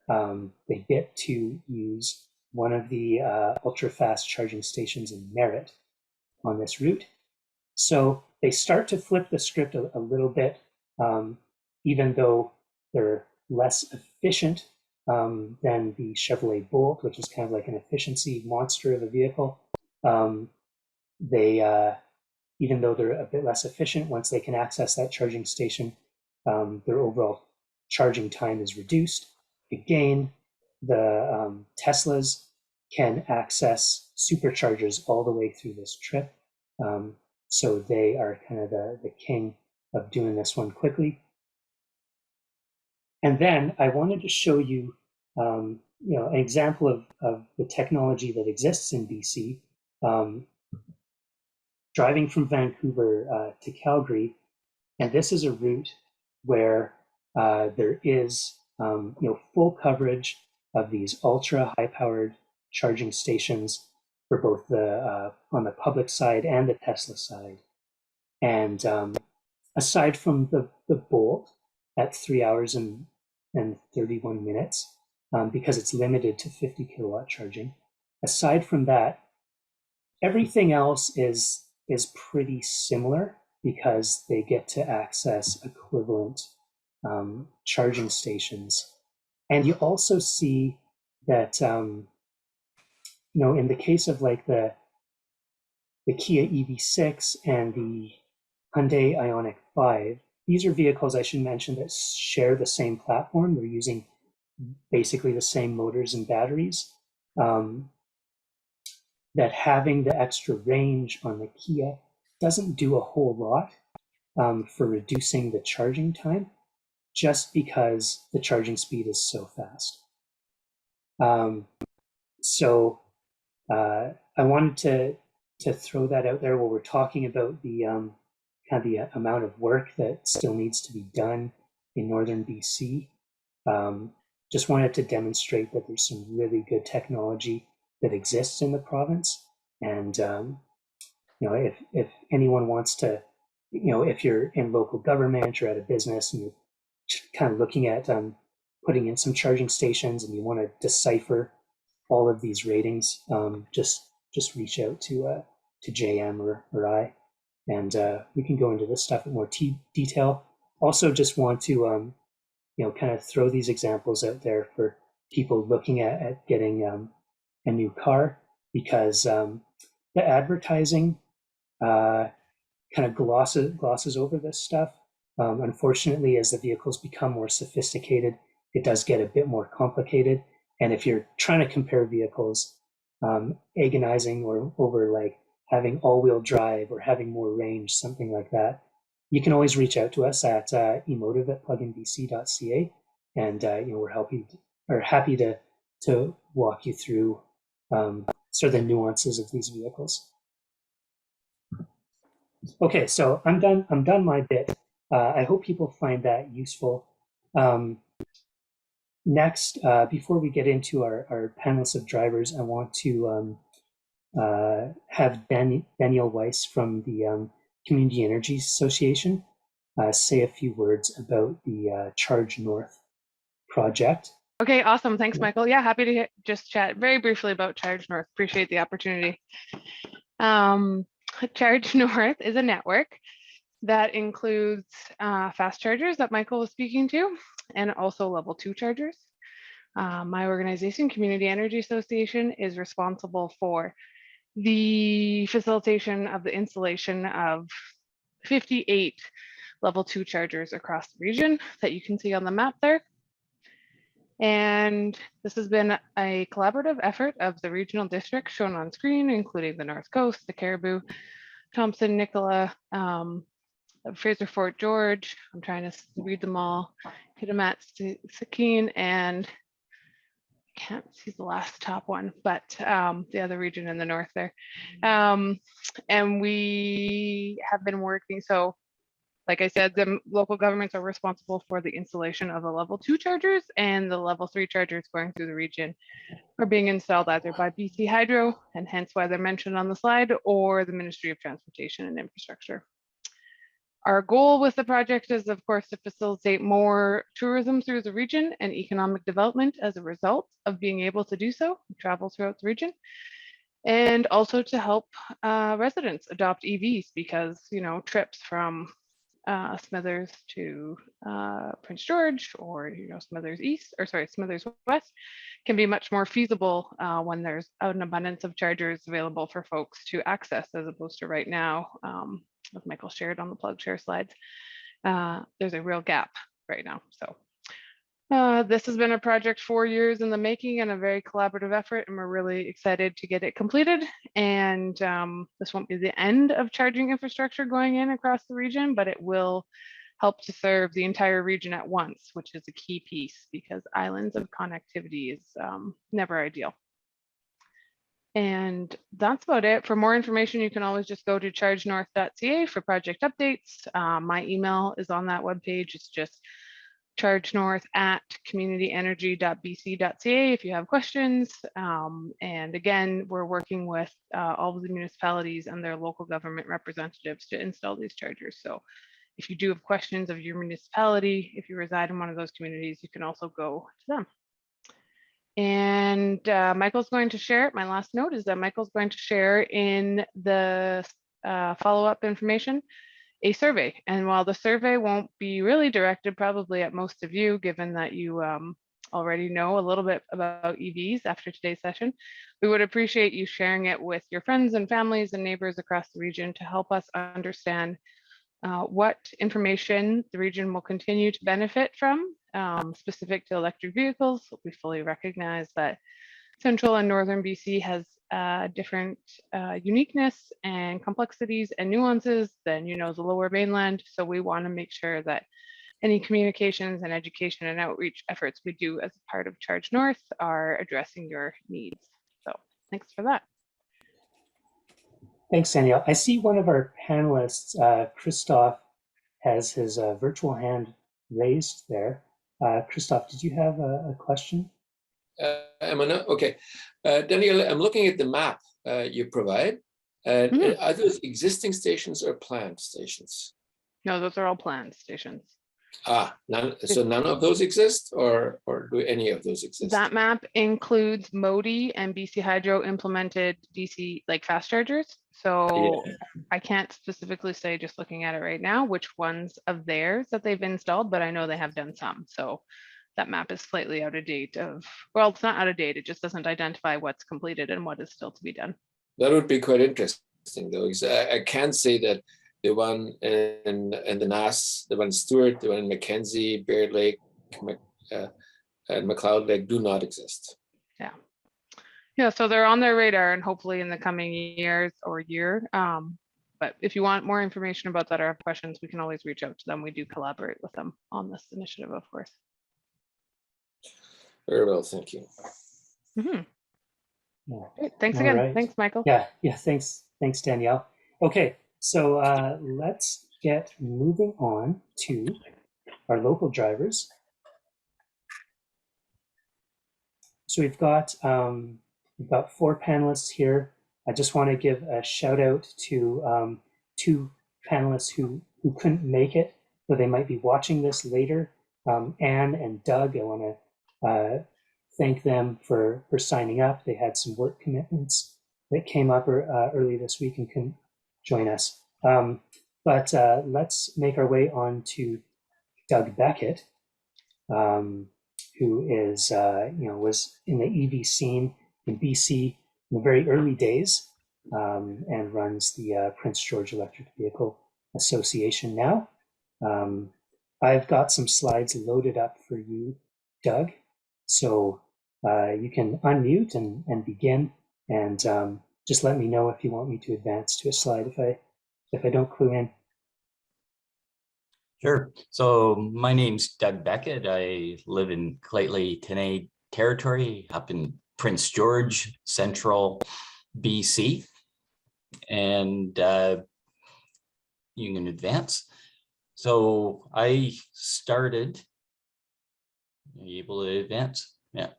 They get to use one of the ultra-fast charging stations in Merritt on this route. So they start to flip the script a little bit, even though they're less efficient than the Chevrolet Bolt, which is kind of like an efficiency monster of a vehicle. Even though they're a bit less efficient, once they can access that charging station, their overall charging time is reduced. Again, the Teslas can access superchargers all the way through this trip. So they are kind of the king of doing this one quickly. And then I wanted to show you, an example of the technology that exists in BC. Driving from Vancouver to Calgary, and this is a route where there is full coverage of these ultra high-powered charging stations for both the on the public side and the Tesla side. And aside from the Bolt at 3 hours and 31 minutes, because it's limited to 50 kilowatt charging, aside from that, everything else is pretty similar because they get to access equivalent charging stations. And you also see that, in the case of like the Kia EV6 and the Hyundai Ioniq 5, these are vehicles, I should mention, that share the same platform. They're using basically the same motors and batteries. That having the extra range on the Kia doesn't do a whole lot for reducing the charging time, just because the charging speed is so fast. So I wanted to throw that out there while we're talking about the kind of the amount of work that still needs to be done in northern BC. Just wanted to demonstrate that there's some really good technology that exists in the province. And, if anyone wants to, if you're in local government or at a business and you're kind of looking at putting in some charging stations and you want to decipher all of these ratings, just reach out to JM or I, and we can go into this stuff in more detail. Also, just want to, kind of throw these examples out there for people looking at getting a new car, because the advertising kind of glosses over this stuff. Unfortunately, as the vehicles become more sophisticated, it does get a bit more complicated. And if you're trying to compare vehicles, agonizing over like having all-wheel drive or having more range, something like that, you can always reach out to us at emotive@pluginbc.ca, and we're happy to walk you through sort of the nuances of these vehicles. Okay, so I'm done my bit. I hope people find that useful. Next, before we get into our panelists of drivers, I want to have Daniel Weiss from the Community Energy Association say a few words about the Charge North project. Okay, awesome. Thanks, Michael. Yeah, happy to just chat very briefly about Charge North. Appreciate the opportunity. Charge North is a network that includes fast chargers that Michael was speaking to, and also level 2 chargers. My organization, Community Energy Association, is responsible for the facilitation of the installation of 58 level 2 chargers across the region that you can see on the map there. And this has been a collaborative effort of the regional districts shown on screen, including the North Coast, the Cariboo, Thompson, Nicola, Fraser Fort George. I'm trying to read them all. Kitimat, Sakine, and I can't see the last top one, but the other region in the north there. And we have been working, so like I said, the local governments are responsible for the installation of the level 2 chargers, and the level 3 chargers going through the region are being installed either by BC Hydro, and hence why they're mentioned on the slide, or the Ministry of Transportation and Infrastructure. Our goal with the project is, of course, to facilitate more tourism through the region and economic development as a result of being able to do so, travel throughout the region, and also to help residents adopt EVs, because, you know, trips from Smithers to Prince George, or, you know, Smithers East, or sorry, Smithers West, can be much more feasible when there's an abundance of chargers available for folks to access, as opposed to right now, as Michael shared on the plug share slides. There's a real gap right now. So this has been a project 4 years in the making and a very collaborative effort, and we're really excited to get it completed. And this won't be the end of charging infrastructure going in across the region, but it will help to serve the entire region at once, which is a key piece, because islands of connectivity is never ideal. And that's about it. For more information, you can always just go to chargenorth.ca for project updates. My email is on that webpage. It's just chargenorth@communityenergy.bc.ca if you have questions. And again, we're working with all of the municipalities and their local government representatives to install these chargers. So if you do have questions of your municipality, if you reside in one of those communities, you can also go to them. And Michael's going to share it. My last note is that Michael's going to share in the follow-up information a survey. And while the survey won't be really directed probably at most of you, given that you already know a little bit about EVs after today's session, we would appreciate you sharing it with your friends and families and neighbors across the region to help us understand what information the region will continue to benefit from specific to electric vehicles. We fully recognize that Central and Northern BC has different uniqueness and complexities and nuances than, you know, the Lower Mainland. So we want to make sure that any communications and education and outreach efforts we do as a part of Charge North are addressing your needs. So thanks for that. Thanks, Danielle. I see one of our panelists, Christoph, has his virtual hand raised there. Christoph, did you have a question? Okay. Danielle, I'm looking at the map you provide. Are those existing stations or planned stations? No, those are all planned stations. None, so none of those exist, or do any of those exist? That map includes Modi and BC Hydro implemented DC like fast chargers. So yeah. I can't specifically say, just looking at it right now, which ones of theirs that they've installed, but I know they have done some. So that map is slightly out of date well, it's not out of date, it just doesn't identify what's completed and what is still to be done. That would be quite interesting though, because I can say that the one in the Nass, the one in Stewart, the one in Mackenzie, Bear Lake, and McLeod Lake do not exist. Yeah, so they're on their radar, and hopefully in the coming years or year. But if you want more information about that or have questions, we can always reach out to them. We do collaborate with them on this initiative, of course. Very well, thank you. Yeah. Great. Thanks All again. Right. Thanks, Michael. Yeah, thanks, Danielle. Okay, so let's get moving on to our local drivers. So we've got 4 panelists here. I just want to give a shout out to 2 panelists who couldn't make it, but they might be watching this later. Anne and Doug, I want to thank them for signing up. They had some work commitments that came up early this week and couldn't join us. But let's make our way on to Doug Beckett, who is, was in the EV scene in BC in the very early days, and runs the Prince George Electric Vehicle Association now. I've got some slides loaded up for you, Doug. So you can unmute and begin, and just let me know if you want me to advance to a slide if I don't clue in. Sure. So my name's Doug Beckett. I live in Claytley, Tene territory up in Prince George, central BC. And you can advance. So I started, are you able to advance? Yeah.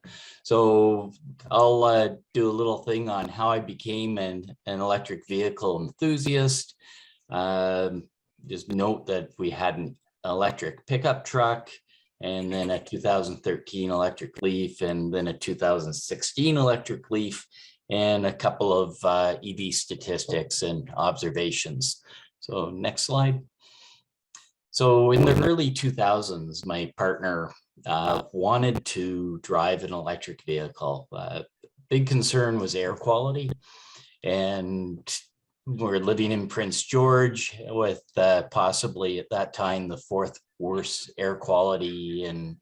So I'll do a little thing on how I became an electric vehicle enthusiast. Just note that we had an electric pickup truck, and then a 2013 electric Leaf, and then a 2016 electric Leaf, and a couple of EV statistics and observations. So next slide. So in the early 2000s, my partner wanted to drive an electric vehicle. Big concern was air quality, and we're living in Prince George with possibly at that time the fourth worst air quality and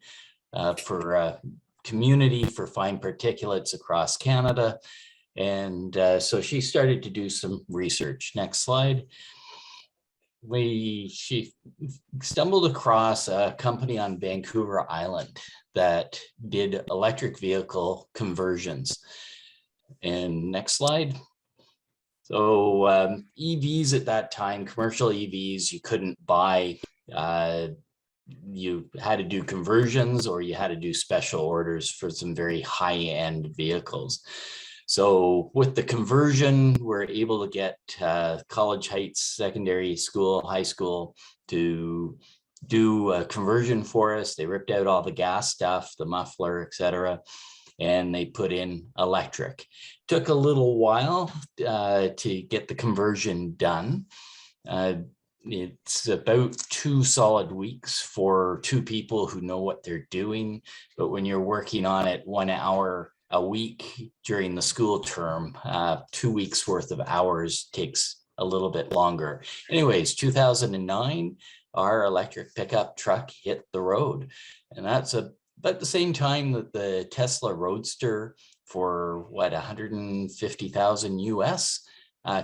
for community for fine particulates across Canada. And so she started to do some research. Next slide. She stumbled across a company on Vancouver Island that did electric vehicle conversions. And next slide. So EVs at that time, commercial EVs, you couldn't buy, you had to do conversions or you had to do special orders for some very high-end vehicles. So with the conversion, we're able to get College Heights Secondary School, high school to do a conversion for us. They ripped out all the gas stuff, the muffler, etc., and they put in electric. Took a little while to get the conversion done. It's about 2 solid weeks for 2 people who know what they're doing. But when you're working on it 1 hour a week during the school term, 2 weeks worth of hours takes a little bit longer. Anyways, 2009, our electric pickup truck hit the road. And that's about the same time that the Tesla Roadster for what, 150,000 US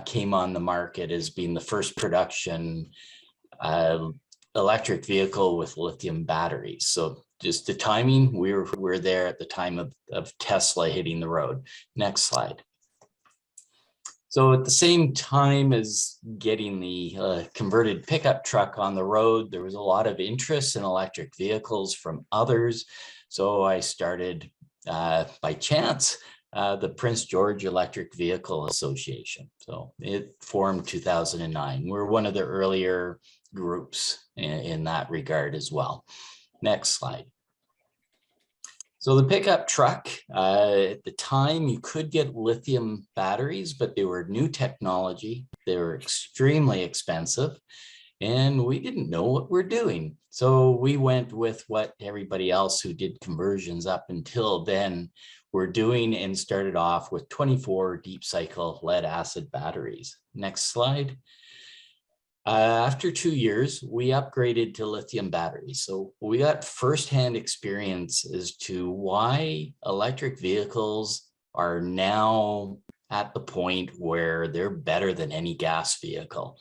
came on the market as being the first production electric vehicle with lithium batteries. So just the timing, we're there at the time of Tesla hitting the road. Next slide. So at the same time as getting the converted pickup truck on the road, there was a lot of interest in electric vehicles from others. So I started by chance the Prince George Electric Vehicle Association. So it formed 2009. We're one of the earlier groups in that regard as well. Next slide. So the pickup truck, at the time you could get lithium batteries, but they were new technology. They were extremely expensive and we didn't know what we're doing. So we went with what everybody else who did conversions up until then were doing and started off with 24 deep cycle lead acid batteries. Next slide. After 2 years, we upgraded to lithium batteries. So we got firsthand experience as to why electric vehicles are now at the point where they're better than any gas vehicle.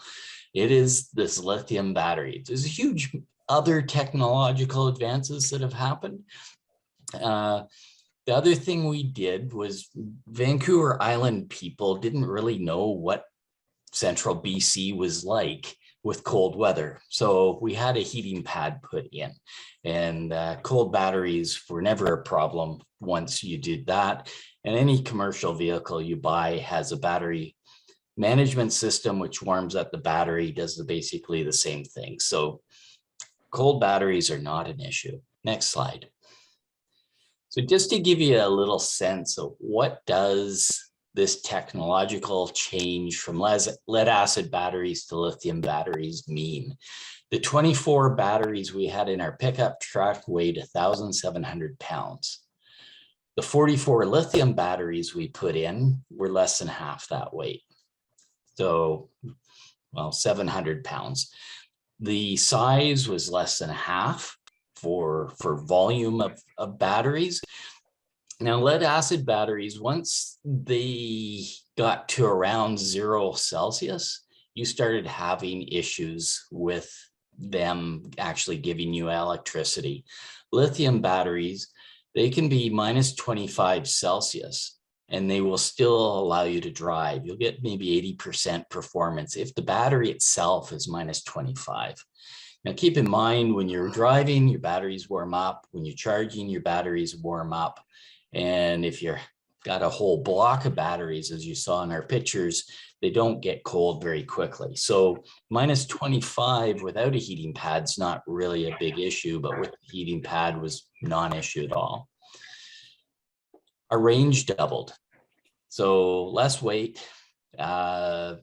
It is this lithium battery. There's huge other technological advances that have happened. The other thing we did was Vancouver Island people didn't really know what central BC was like with cold weather. So we had a heating pad put in, and cold batteries were never a problem once you did that. And any commercial vehicle you buy has a battery management system, which warms up the battery, does basically the same thing. So cold batteries are not an issue. Next slide. So just to give you a little sense of what does this technological change from lead acid batteries to lithium batteries mean. The 24 batteries we had in our pickup truck weighed 1,700 pounds. The 44 lithium batteries we put in were less than half that weight. So, well, 700 pounds. The size was less than half for volume of batteries. Now, lead acid batteries, once they got to around 0 Celsius, you started having issues with them actually giving you electricity. Lithium batteries, they can be minus 25 Celsius and they will still allow you to drive. You'll get maybe 80% performance if the battery itself is minus 25. Now, keep in mind, when you're driving, your batteries warm up. When you're charging, your batteries warm up. And if you've got a whole block of batteries, as you saw in our pictures, they don't get cold very quickly. So minus 25 without a heating pad is not really a big issue, but with the heating pad was non-issue at all. Our range doubled. So less weight, but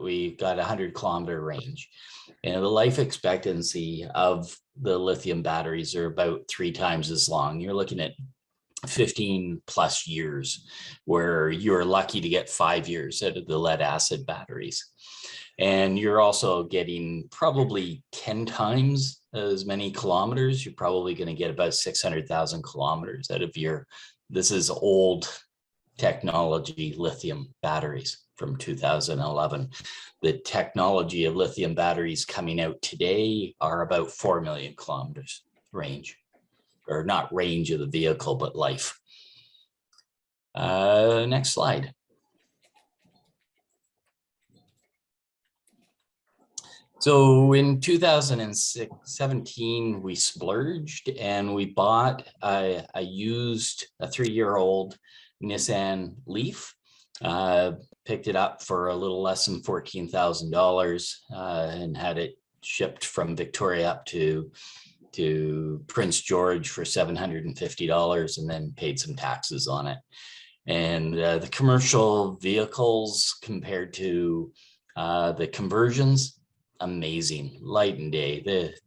we got 100-kilometer range. And the life expectancy of the lithium batteries are about 3 times as long. You're looking at 15 plus years, where you're lucky to get 5 years out of the lead acid batteries. And you're also getting probably 10 times as many kilometers. You're probably going to get about 600,000 kilometers out of this is old technology lithium batteries from 2011. The technology of lithium batteries coming out today are about 4 million kilometers range, or not range of the vehicle, but life. Next slide. So in 2017, we splurged and we bought a 3-year-old Nissan Leaf. Picked it up for a little less than $14,000 and had it shipped from Victoria up to Prince George for $750, and then paid some taxes on it. And the commercial vehicles compared to the conversions, amazing, light and day.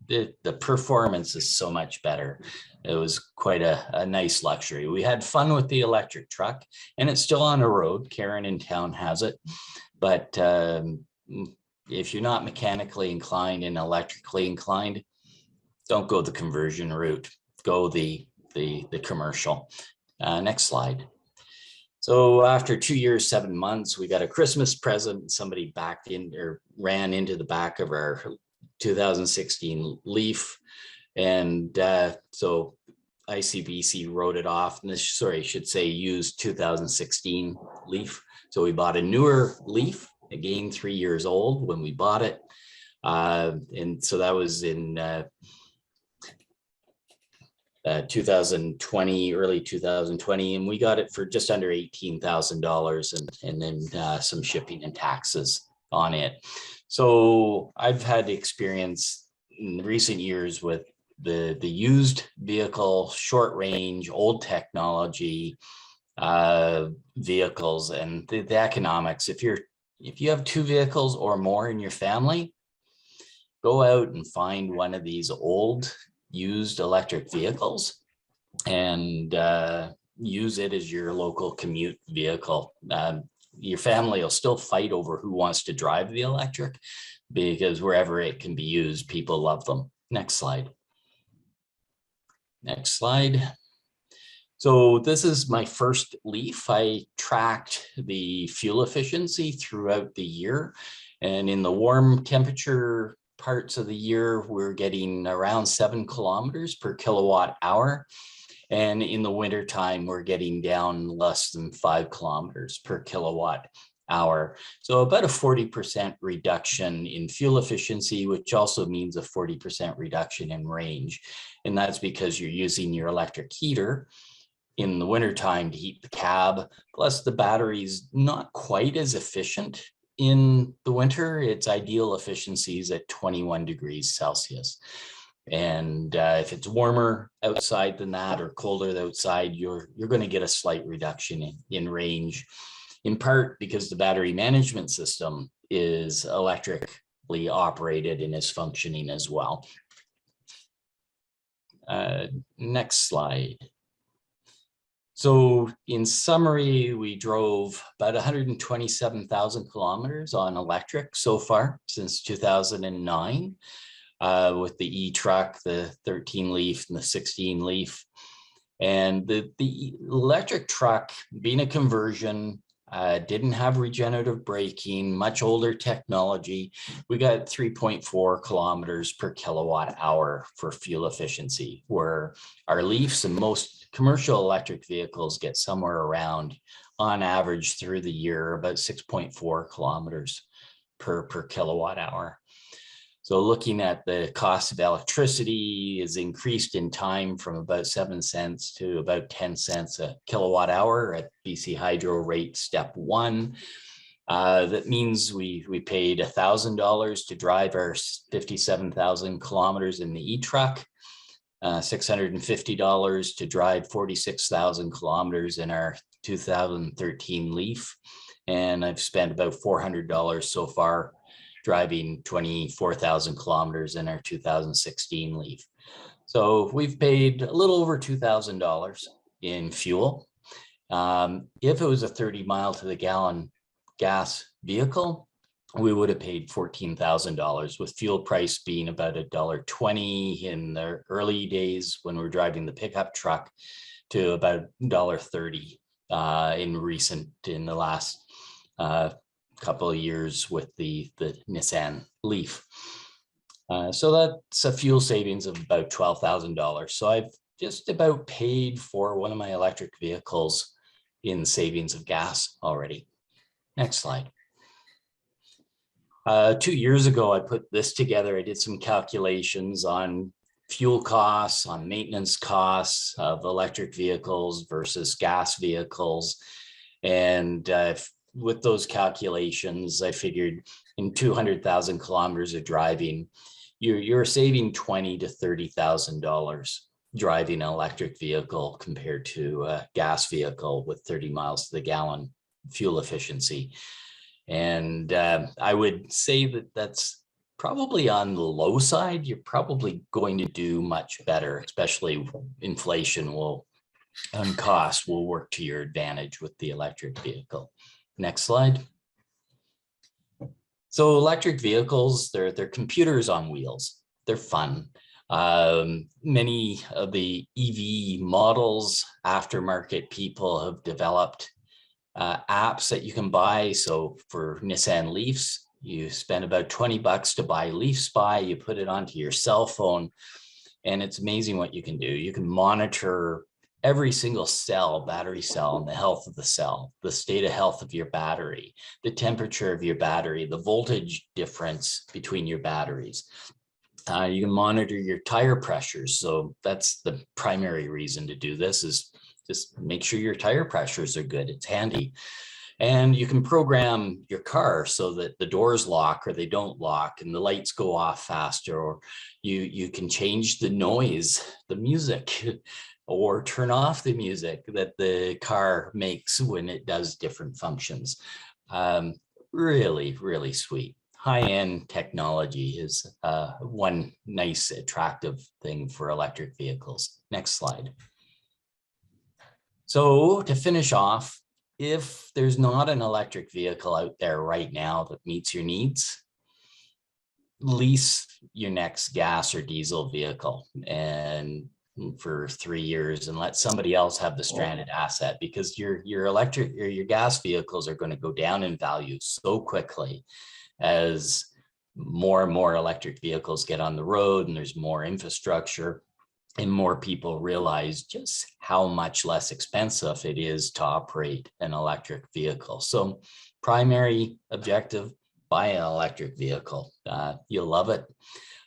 The performance is so much better. It was quite a nice luxury. We had fun with the electric truck, and it's still on the road. Karen in town has it, but if you're not mechanically inclined and electrically inclined, don't go the conversion route. Go the commercial. Next slide. So after 2 years, 7 months, we got a Christmas present. Somebody ran into the back of our 2016 Leaf. And so ICBC wrote it off. And this, sorry, I should say used 2016 Leaf. So we bought a newer Leaf, again, 3 years old when we bought it. And so that was in 2020, early 2020, and we got it for just under $18,000, and then some shipping and taxes on it. So I've had experience in recent years with the used vehicle, short range, old technology vehicles, and the economics. If you have 2 vehicles or more in your family, go out and find one of these old used electric vehicles and use it as your local commute vehicle. Your family will still fight over who wants to drive the electric, because wherever it can be used, people love them. Next slide. Next slide. So this is my first Leaf. I tracked the fuel efficiency throughout the year, and in the warm temperature parts of the year, we're getting around 7 kilometers per kilowatt hour. And in the winter time, we're getting down less than 5 kilometers per kilowatt hour. So about a 40% reduction in fuel efficiency, which also means a 40% reduction in range. And that's because you're using your electric heater in the wintertime to heat the cab. Plus the battery's not quite as efficient in the winter. Its ideal efficiency is at 21 degrees Celsius. And if it's warmer outside than that or colder outside, you're going to get a slight reduction in range, in part because the battery management system is electrically operated and is functioning as well. Next slide. So in summary, we drove about 127,000 kilometers on electric so far since 2009 with the e-truck, the 13 Leaf and the 16 Leaf. And the electric truck, being a conversion, didn't have regenerative braking, much older technology. We got 3.4 kilometers per kilowatt hour for fuel efficiency, where our Leafs and most commercial electric vehicles get somewhere around, on average through the year, about 6.4 kilometers per kilowatt hour. So looking at the cost of electricity is increased in time from about 7 cents to about 10 cents a kilowatt hour at BC Hydro rate step 1. That means we paid $1,000 to drive our 57,000 kilometers in the e-truck, $650 to drive 46,000 kilometers in our 2013 Leaf. And I've spent about $400 so far driving 24,000 kilometers in our 2016 Leaf. So we've paid a little over $2,000 in fuel. If it was a 30 mile to the gallon gas vehicle, we would have paid $14,000, with fuel price being about $1.20 in the early days when we were driving the pickup truck, to about $1.30 in the last couple of years with the Nissan Leaf. So that's a fuel savings of about $12,000. So I've just about paid for one of my electric vehicles in savings of gas already. Next slide. 2 years ago, I put this together. I did some calculations on fuel costs, on maintenance costs of electric vehicles versus gas vehicles. And with those calculations, I figured in 200,000 kilometers of driving, you're saving $20,000 to $30,000 driving an electric vehicle compared to a gas vehicle with 30 miles to the gallon fuel efficiency. And I would say that that's probably on the low side. You're probably going to do much better, especially inflation on cost will work to your advantage with the electric vehicle. Next slide. So electric vehicles, they're computers on wheels. They're fun. Many of the EV models, aftermarket people have developed apps that you can buy. So for Nissan Leafs, you spend about $20 to buy Leaf Spy. You put it onto your cell phone, and it's amazing what you can do. You can monitor every single cell, battery cell, and the health of the cell, the state of health of your battery, the temperature of your battery, the voltage difference between your batteries. You can monitor your tire pressures. So that's the primary reason to do this, is just make sure your tire pressures are good. It's handy. And you can program your car so that the doors lock or they don't lock, and the lights go off faster, or you can change the noise, the music, or turn off the music that the car makes when it does different functions. Really, really sweet. High-end technology is one nice, attractive thing for electric vehicles. Next slide. So to finish off, if there's not an electric vehicle out there right now that meets your needs, lease your next gas or diesel vehicle and for 3 years and let somebody else have the stranded asset, because your electric or your gas vehicles are going to go down in value so quickly as more and more electric vehicles get on the road and there's more infrastructure and more people realize just how much less expensive it is to operate an electric vehicle. So primary objective, buy an electric vehicle. You'll love it.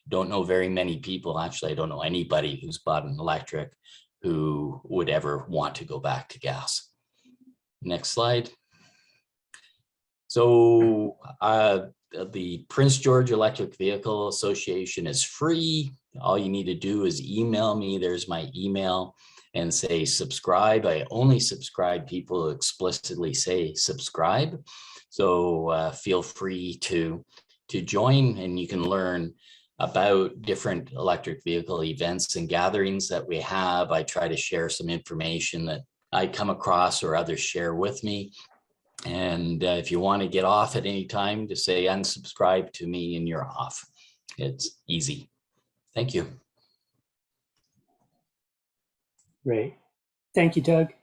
Don't know very many people, actually, I don't know anybody who's bought an electric who would ever want to go back to gas. Next slide. So the Prince George Electric Vehicle Association is free. All you need to do is email me. There's my email, and say subscribe. I only subscribe people who explicitly say subscribe. So feel free to join, and you can learn about different electric vehicle events and gatherings that we have. I try to share some information that I come across or others share with me. And if you want to get off at any time, just say unsubscribe to me and you're off. It's easy. Thank you. Great. Thank you, Doug.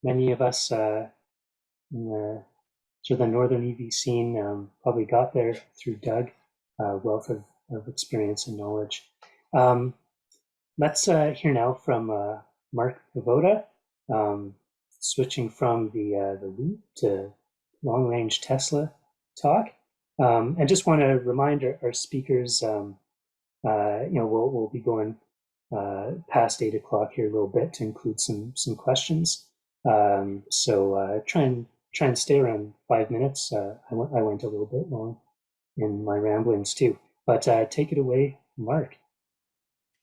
Many of us in the sort of the northern EV scene. Probably got there through Doug, wealth of experience and knowledge. Let's hear now from Mark Pivoda, switching from the Loop to long-range Tesla talk. And just want to remind our speakers, we'll be going past 8 o'clock here a little bit to include some questions. So try and stay around 5 minutes. I went a little bit long in my ramblings too, but take it away, Mark.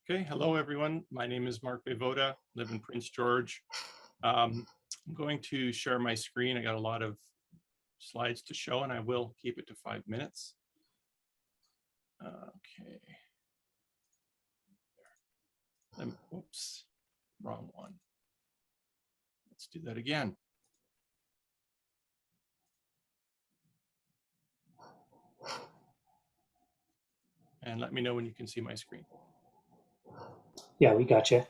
Okay, hello everyone. My name is Mark Bevoda, live in Prince George. I'm going to share my screen. I got a lot of slides to show and I will keep it to 5 minutes. Okay. Oops, wrong one. Let's do that again. And let me know when you can see my screen. Yeah, we got you.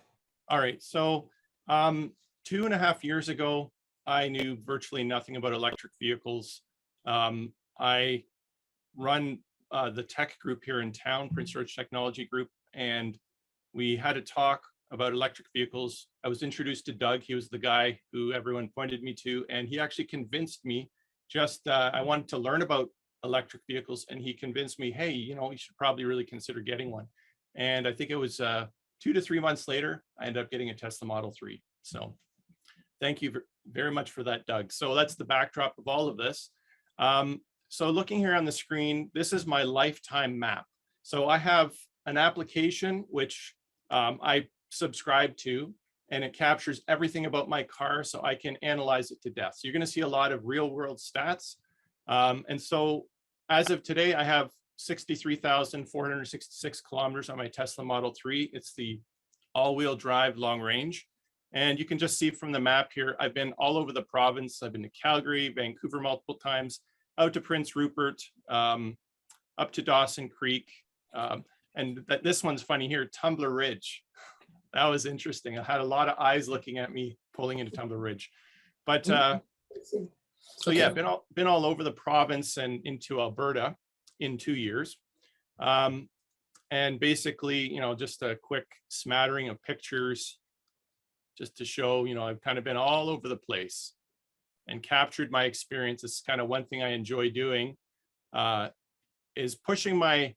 All right, so 2.5 years ago, I knew virtually nothing about electric vehicles. I run the tech group here in town, Prince George Technology Group, and we had a talk about electric vehicles. I was introduced to Doug. He was the guy who everyone pointed me to, and he actually convinced me I wanted to learn about electric vehicles, and he convinced me, hey, you should probably really consider getting one. And I think it was 2 to 3 months later, I ended up getting a Tesla Model 3. So thank you very much for that, Doug. So that's the backdrop of all of this. So looking here on the screen, this is my lifetime map. So I have an application which I subscribe to, and it captures everything about my car so I can analyze it to death. So you're going to see a lot of real world stats. And so as of today, I have 63,466 kilometers on my Tesla Model 3. It's the all-wheel drive long range. And you can just see from the map here, I've been all over the province. I've been to Calgary, Vancouver multiple times, out to Prince Rupert, up to Dawson Creek. And this one's funny here, Tumbler Ridge. That was interesting. I had a lot of eyes looking at me pulling into Tumbler Ridge. But so yeah, been all over the province and into Alberta in 2 years. And basically, just a quick smattering of pictures just to show, I've kind of been all over the place and captured my experience. It's kind of one thing I enjoy doing, is pushing my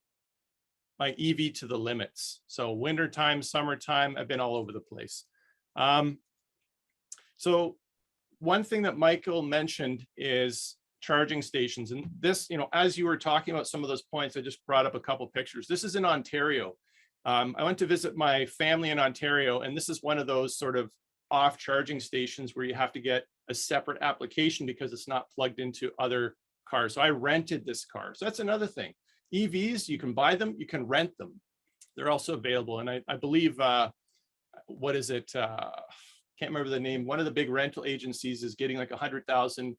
EV to the limits. So wintertime, summertime, I've been all over the place. So one thing that Michael mentioned is charging stations. And this, as you were talking about some of those points, I just brought up a couple pictures. This is in Ontario. I went to visit my family in Ontario, and this is one of those sort of off charging stations where you have to get a separate application because it's not plugged into other cars. So I rented this car. So that's another thing. EVs, you can buy them, you can rent them. They're also available. And I believe, what is it? Can't remember the name. One of the big rental agencies is getting like 100,000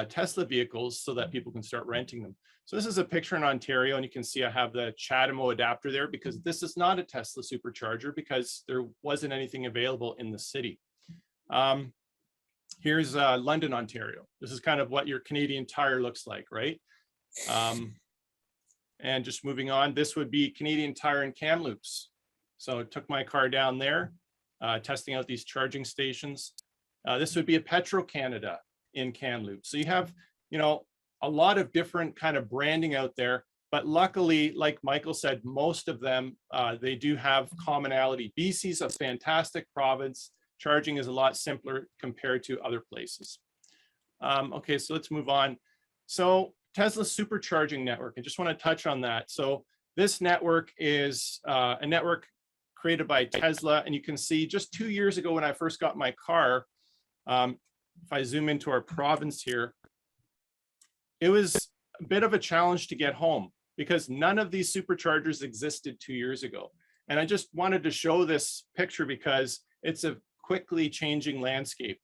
Tesla vehicles so that people can start renting them. So this is a picture in Ontario, and you can see I have the CHAdeMO adapter there because this is not a Tesla supercharger because there wasn't anything available in the city. Here's London, Ontario. This is kind of what your Canadian Tire looks like, right? And just moving on, this would be Canadian Tire and Kamloops. So I took my car down there, testing out these charging stations. This would be a Petro-Canada in Kamloops. So you have, a lot of different kind of branding out there, but luckily, like Michael said, most of them, they do have commonality. BC's a fantastic province. Charging is a lot simpler compared to other places. Okay, so let's move on. So Tesla's supercharging network, I just want to touch on that. So this network is a network created by Tesla, and you can see just 2 years ago when I first got my car, if I zoom into our province here, it was a bit of a challenge to get home because none of these superchargers existed 2 years ago. And I just wanted to show this picture because it's a quickly changing landscape.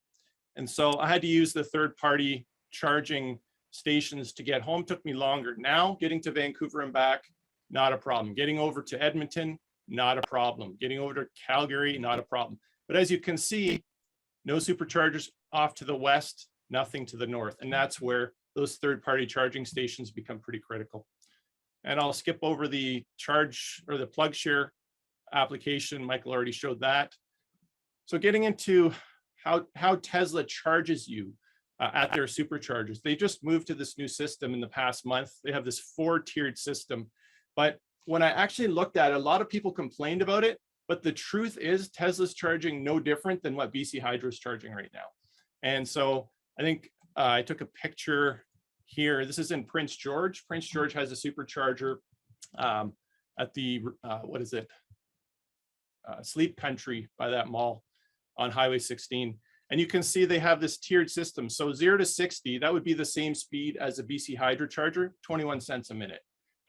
And so I had to use the third-party charging stations to get home. Took me longer. Now getting to Vancouver and back, not a problem. Getting over to Edmonton, not a problem. Getting over to Calgary, not a problem. But as you can see, no superchargers off to the west nothing to the north. And that's where those third-party charging stations become pretty critical. And I'll skip over the charge or the plug share application. Michael already showed that. So getting into how Tesla charges you at their superchargers. They just moved to this new system in the past month. They have this 4-tiered system. But when I actually looked at it, a lot of people complained about it. But the truth is Tesla's charging no different than what BC Hydro is charging right now. And so I think I took a picture here. This is in Prince George. Prince George has a supercharger at the, what is it? Sleep Country by that mall on Highway 16. And you can see they have this tiered system. So 0 to 60, that would be the same speed as a BC Hydro charger, 21 cents a minute.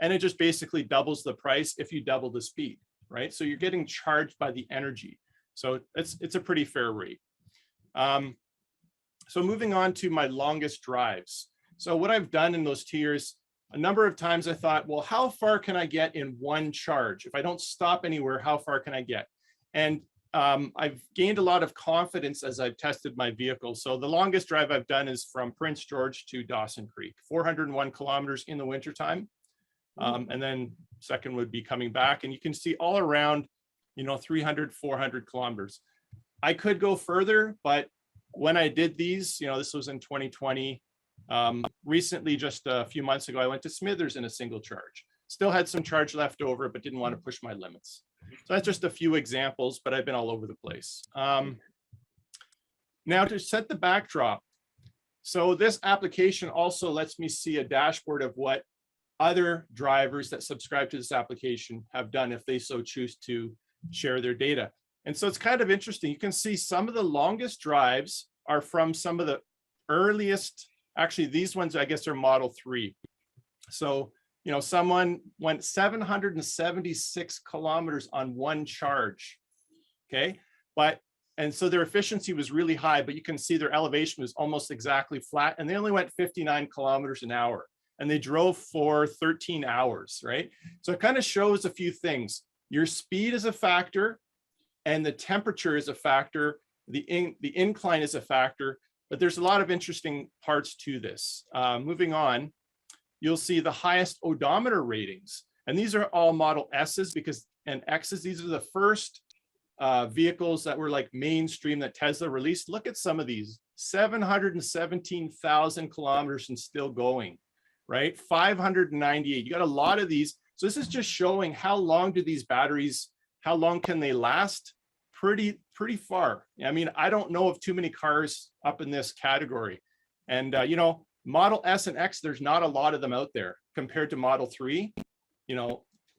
And it just basically doubles the price if you double the speed, right? So you're getting charged by the energy. So it's a pretty fair rate. So moving on to my longest drives. So what I've done in those tiers, a number of times I thought, well, how far can I get in one charge? If I don't stop anywhere, how far can I get? And I've gained a lot of confidence as I've tested my vehicle. So the longest drive I've done is from Prince George to Dawson Creek, 401 kilometers in the wintertime. And then second would be coming back. And you can see all around, 300, 400 kilometers. I could go further, but when I did these, this was in 2020. Recently, just a few months ago, I went to Smithers in a single charge. Still had some charge left over, but didn't want to push my limits. So that's just a few examples, but I've been all over the place. Now to set the backdrop. So this application also lets me see a dashboard of what other drivers that subscribe to this application have done if they so choose to share their data. And so it's kind of interesting. You can see some of the longest drives are from some of the earliest, actually these ones I guess are Model 3. So someone went 776 kilometers on one charge, okay? And so their efficiency was really high, but you can see their elevation was almost exactly flat, and they only went 59 kilometers an hour, and they drove for 13 hours, right? So it kind of shows a few things. Your speed is a factor, and the temperature is a factor, the incline is a factor, but there's a lot of interesting parts to this. Moving on. You'll see the highest odometer ratings. And these are all Model S's and X's. These are the first vehicles that were like mainstream that Tesla released. Look at some of these, 717,000 kilometers and still going, right? 598, you got a lot of these. So this is just showing how long do these batteries, how long can they last? Pretty far. I mean, I don't know of too many cars up in this category. And, Model S and X, there's not a lot of them out there compared to Model 3,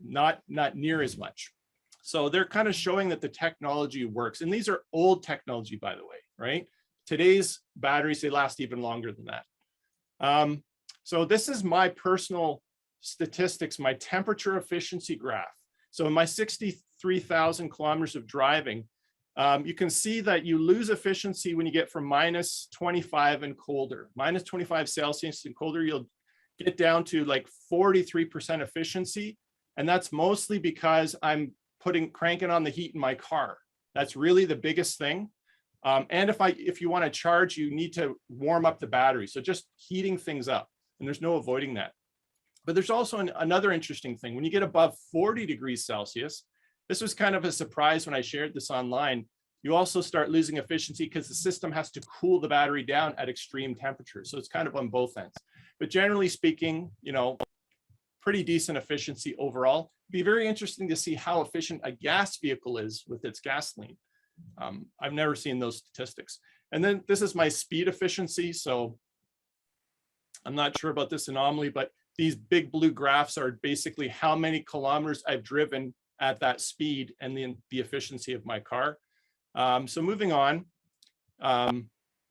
not near as much. So they're kind of showing that the technology works. And these are old technology, by the way, right? Today's batteries, they last even longer than that. So this is my personal statistics, my temperature efficiency graph. So in my 63,000 kilometers of driving, you can see that you lose efficiency when you get from minus 25 and colder. Minus 25 Celsius and colder, you'll get down to like 43% efficiency. And that's mostly because I'm cranking on the heat in my car. That's really the biggest thing. And if you want to charge, you need to warm up the battery. So just heating things up, and there's no avoiding that. But there's also another interesting thing. When you get above 40 degrees Celsius, this was kind of a surprise when I shared this online. You also start losing efficiency because the system has to cool the battery down at extreme temperatures. So it's kind of on both ends. But generally speaking, pretty decent efficiency overall. It'd be very interesting to see how efficient a gas vehicle is with its gasoline. I've never seen those statistics. And then this is my speed efficiency. So I'm not sure about this anomaly, but these big blue graphs are basically how many kilometers I've driven at that speed and the efficiency of my car. So moving on,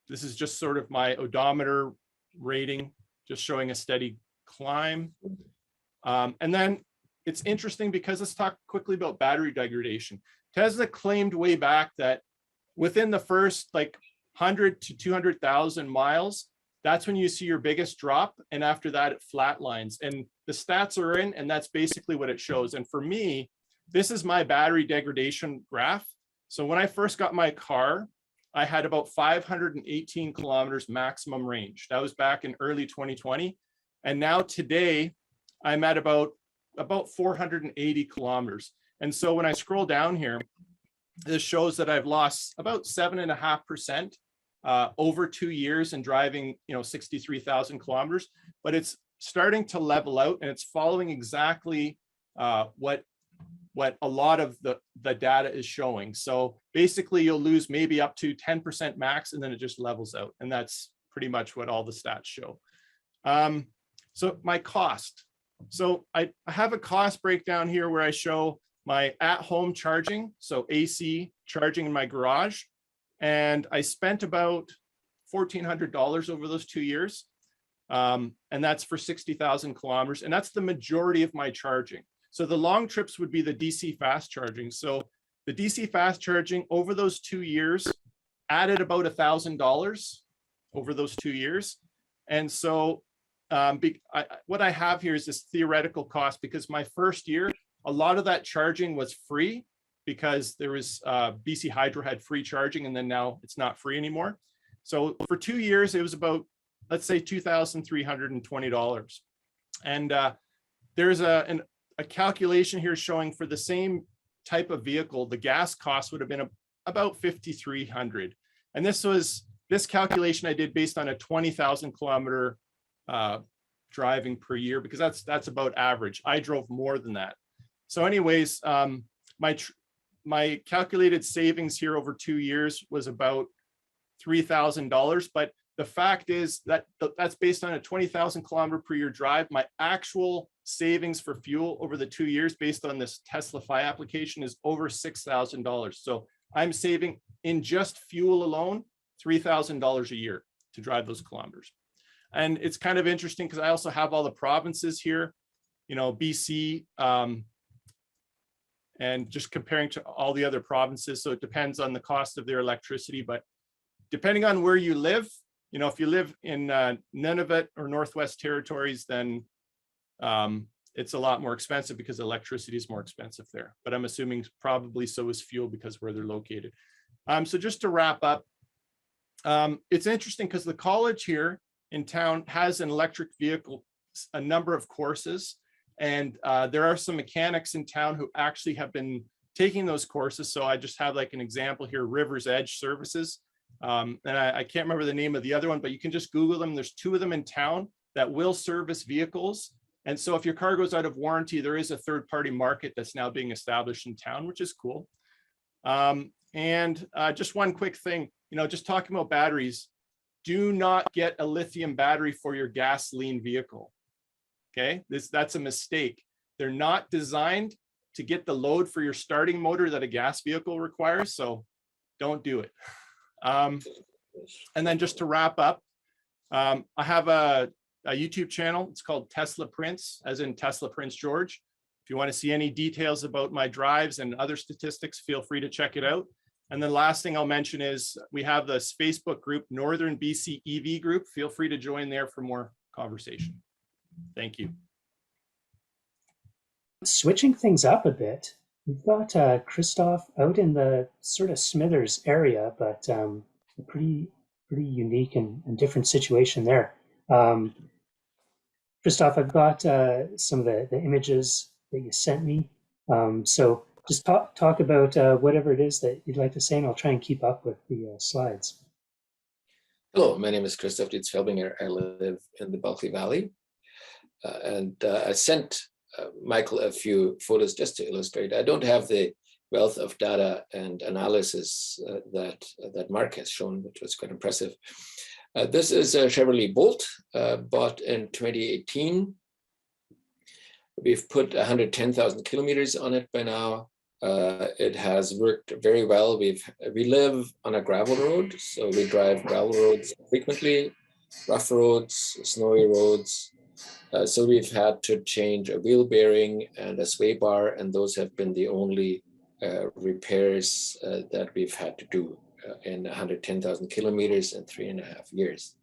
this is just sort of my odometer rating, just showing a steady climb. And then it's interesting because let's talk quickly about battery degradation. Tesla claimed way back that within the first 100 to 200,000 miles, that's when you see your biggest drop. And after that, it flatlines. And the stats are in, and that's basically what it shows. And for me, this is my battery degradation graph. So when I first got my car, I had about 518 kilometers maximum range. That was back in early 2020. And now today, I'm at about 480 kilometers. And so when I scroll down here, this shows that I've lost about 7.5% over 2 years and driving, 63,000 kilometers, but it's starting to level out and it's following exactly what a lot of the data is showing. So basically you'll lose maybe up to 10% max and then it just levels out. And that's pretty much what all the stats show. So my cost. So I have a cost breakdown here where I show my at-home charging, so AC charging in my garage. And I spent about $1,400 over those 2 years. And that's for 60,000 kilometers. And that's the majority of my charging. So the long trips would be the DC fast charging. So the DC fast charging over those 2 years added about $1,000 over those 2 years. And so what I have here is this theoretical cost, because my first year, a lot of that charging was free because there was BC Hydro had free charging, and then now it's not free anymore. So for 2 years, it was about, let's say, $2,320. And there's a calculation here showing for the same type of vehicle, the gas cost would have been about $5,300. And this calculation I did based on a 20,000 kilometer driving per year, because that's about average. I drove more than that. So anyways, my calculated savings here over 2 years was about $3,000. But the fact is that that's based on a 20,000 kilometer per year drive. My actual savings for fuel over the 2 years based on this Tesla Fi application is over $6,000. So I'm saving in just fuel alone, $3,000 a year to drive those kilometers. And it's kind of interesting because I also have all the provinces here, BC, and just comparing to all the other provinces. So it depends on the cost of their electricity, but depending on where you live, if you live in Nunavut or Northwest Territories, then it's a lot more expensive because electricity is more expensive there. But I'm assuming probably so is fuel because where they're located. So just to wrap up, it's interesting because the college here in town has an electric vehicle, a number of courses. And there are some mechanics in town who actually have been taking those courses. So I just have like an example here, River's Edge Services. And I can't remember the name of the other one, but you can just Google them. There's 2 of them in town that will service vehicles. And so if your car goes out of warranty, there is a third-party market that's now being established in town, which is cool. And just one quick thing, just talking about batteries, do not get a lithium battery for your gasoline vehicle. Okay, that's a mistake. They're not designed to get the load for your starting motor that a gas vehicle requires, so don't do it. And then just to wrap up, I have a YouTube channel. It's called Tesla Prince, as in Tesla Prince George. If you want to see any details about my drives and other statistics, feel free to check it out. And then last thing I'll mention is we have this Facebook group, Northern BC EV Group. Feel free to join there for more conversation. Thank you. Switching things up a bit, we've got Christoph out in the sort of Smithers area, but a pretty unique and different situation there. Christoph, I've got some of the images that you sent me. So just talk about whatever it is that you'd like to say, and I'll try and keep up with the slides. Hello, my name is Christoph Dietz-Felbinger. I live in the Bulkley Valley. And I sent Michael a few photos just to illustrate. I don't have the wealth of data and analysis that Mark has shown, which was quite impressive. This is a Chevrolet Bolt bought in 2018. We've put 110,000 kilometers on it by now. It has worked very well. We live on a gravel road, so we drive gravel roads frequently, rough roads, snowy roads. So we've had to change a wheel bearing and a sway bar, and those have been the only repairs that we've had to do in 110,000 kilometers in 3.5 years.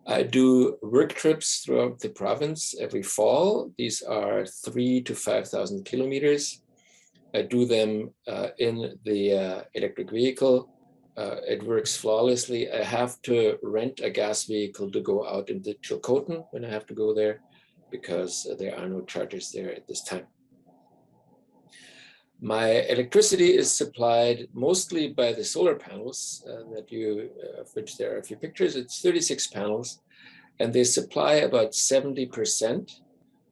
I do work trips throughout the province every fall. These are 3,000 to 5,000 kilometers. I do them in the electric vehicle. It works flawlessly. I have to rent a gas vehicle to go out into Chilcotin when I have to go there because there are no chargers there at this time. My electricity is supplied mostly by the solar panels of which there are a few pictures. It's 36 panels, and they supply about 70%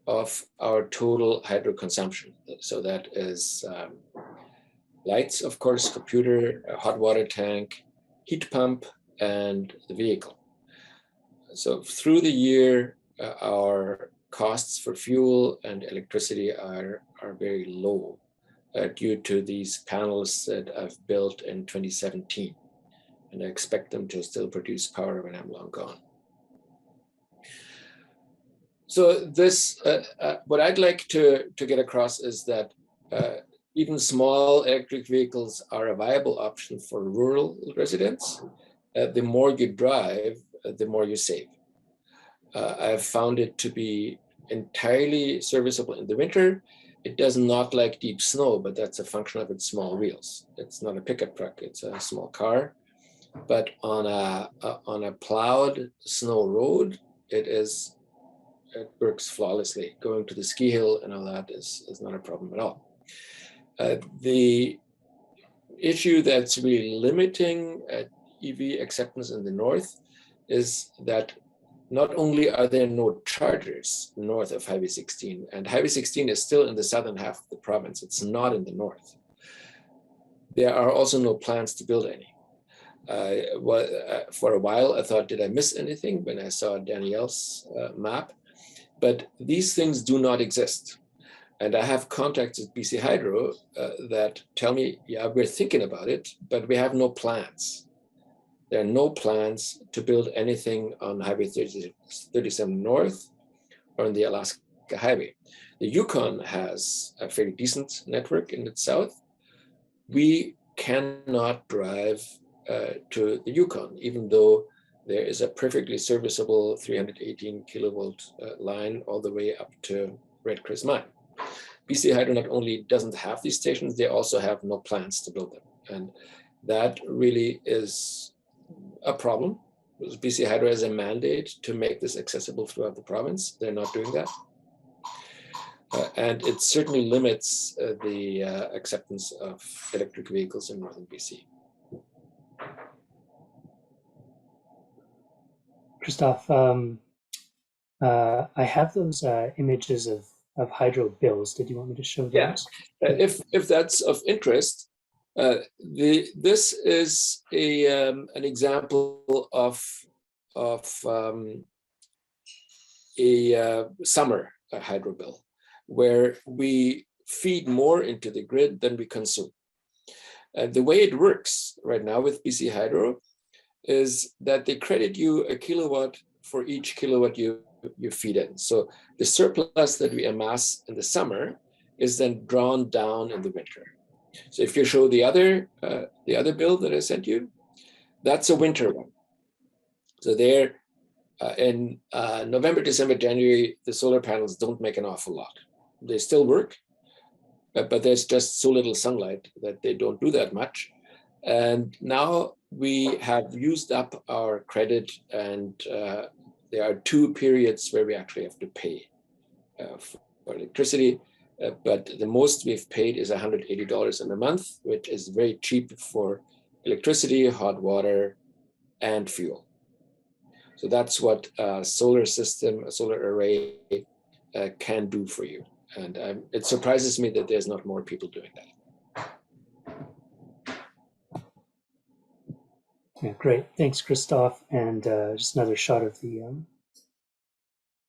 of our total hydro consumption. So that is lights, of course, computer, a hot water tank, heat pump, and the vehicle. So through the year, our costs for fuel and electricity are very low. Due to these panels that I've built in 2017. And I expect them to still produce power when I'm long gone. So this, what I'd like to get across is that even small electric vehicles are a viable option for rural residents. The more you drive, the more you save. I've found it to be entirely serviceable in the winter. It does not like deep snow, but that's a function of its small wheels. It's not a pickup truck, it's a small car. But on a plowed snow road, it works flawlessly. Going to the ski hill and all that is not a problem at all. The issue that's really limiting EV acceptance in the north is that not only are there no chargers north of Highway 16, and Highway 16 is still in the southern half of the province, it's not in the north. There are also no plans to build any. For a while, I thought, did I miss anything when I saw Danielle's map? But these things do not exist. And I have contacts with BC Hydro that tell me, yeah, we're thinking about it, but we have no plans. There are no plans to build anything on Highway 37 North or on the Alaska Highway. The Yukon has a fairly decent network in its south. We cannot drive to the Yukon, even though there is a perfectly serviceable 318 kilovolt line all the way up to Red Chris Mine. BC Hydro not only doesn't have these stations, they also have no plans to build them. And that really is a problem. BC Hydro has a mandate to make this accessible throughout the province. They're not doing that. And it certainly limits the acceptance of electric vehicles in northern BC. Christoph, I have those images of hydro bills. Did you want me to show those? Yeah, if that's of interest, this is an example of a summer hydro bill, where we feed more into the grid than we consume. The way it works right now with BC Hydro is that they credit you a kilowatt for each kilowatt you feed in. So the surplus that we amass in the summer is then drawn down in the winter. So if you show the other bill that I sent you, that's a winter one. So there in November, December, January, the solar panels don't make an awful lot. They still work, but there's just so little sunlight that they don't do that much. And now we have used up our credit, and there are 2 periods where we actually have to pay for electricity. But the most we've paid is $180 in a month, which is very cheap for electricity, hot water, and fuel. So that's what a solar system, a solar array can do for you. And it surprises me that there's not more people doing that. Yeah, great. Thanks, Christoph. And just another shot of the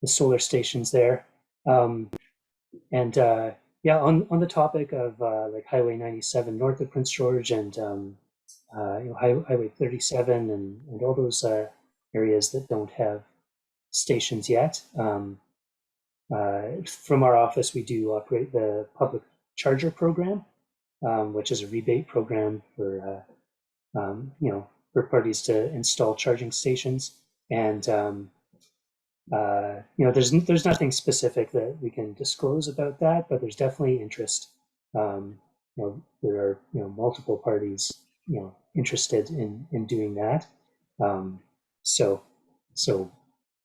solar stations there. Yeah, on the topic of like Highway 97 north of Prince George and Highway 37 and all those areas that don't have stations yet. From our office, we do operate the public charger program, which is a rebate program for for parties to install charging stations. And there's nothing specific that we can disclose about that, but there's definitely interest. There are multiple parties interested in doing that. So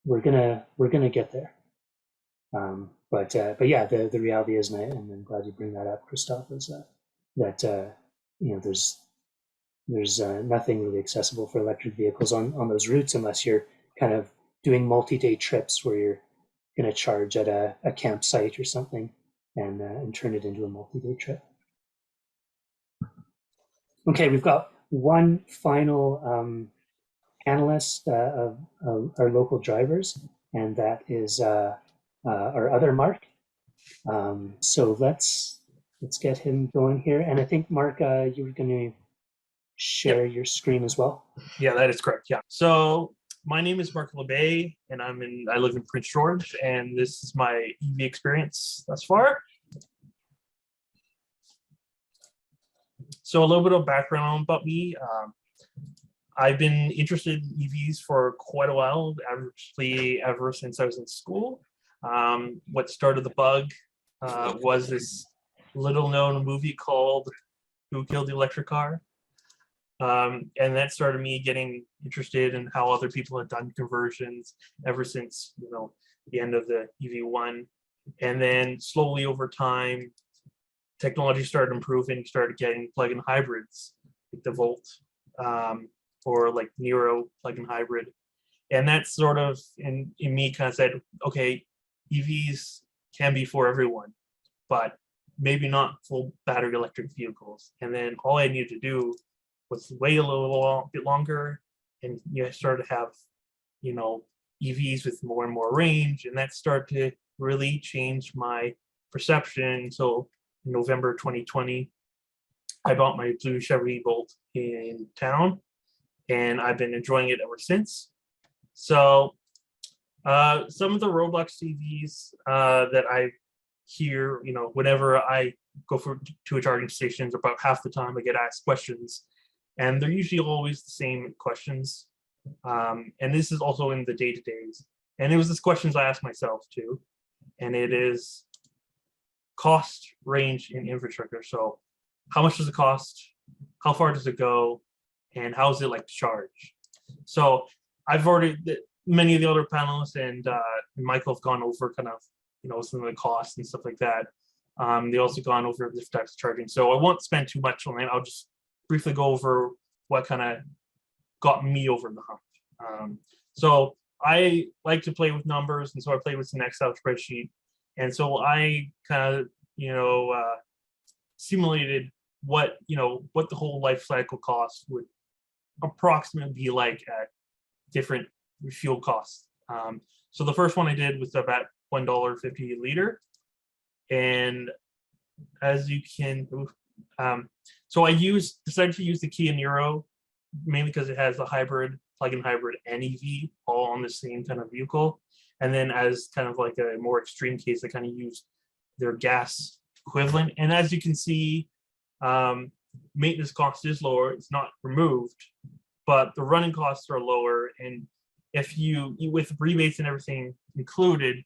we're gonna get there. But yeah, the reality is, and I'm glad you bring that up, Christoph, is that there's nothing really accessible for electric vehicles on those routes unless you're kind of doing multi-day trips where you're going to charge at a campsite or something and turn it into a multi-day trip. Okay, we've got one final panelist of our local drivers, and that is our other Mark. So let's get him going here. And I think, Mark, you were going to share your screen as well. Yeah, that is correct. Yeah. So my name is Mark LeBay, and I live in Prince George, and this is my EV experience thus far. So a little bit of background about me. I've been interested in EVs for quite a while, actually ever since I was in school. What started the bug was this little known movie called Who Killed the Electric Car? And that started me getting interested in how other people had done conversions ever since, the end of the EV1. And then slowly over time, technology started improving, started getting plug-in hybrids, like the Volt, or like Nero plug-in hybrid. And that sort of, in me, kind of said, okay, EVs can be for everyone, but maybe not full battery electric vehicles. And then all I needed to do was wait a little bit longer, and you started to have, EVs with more and more range, and that started to really change my perception. So in November 2020, I bought my blue Chevy Volt in town, and I've been enjoying it ever since. So some of the Roblox EVs that I hear, whenever I go to a charging station, about half the time I get asked questions, and they're usually always the same questions. And this is also in the day-to-days. And it was this questions I asked myself too. And it is cost, range, and infrastructure. So how much does it cost? How far does it go? And how is it like to charge? So I've already, many of the other panelists and Michael have gone over kind of, some of the costs and stuff like that. They also gone over different types of charging. So I won't spend too much on it. I'll just briefly go over what kind of got me over the hump. So I like to play with numbers, and so I played with an Excel spreadsheet. And so I kind of, simulated what the whole life cycle cost would approximately be like at different fuel costs. So the first one I did was about $1.50 a liter. And as you can, so I decided to use the Kia Niro, mainly because it has a hybrid, plug-in hybrid, and EV all on the same kind of vehicle. And then as kind of like a more extreme case, I kind of used their gas equivalent. And as you can see, maintenance cost is lower. It's not removed, but the running costs are lower. And if you, with rebates and everything included,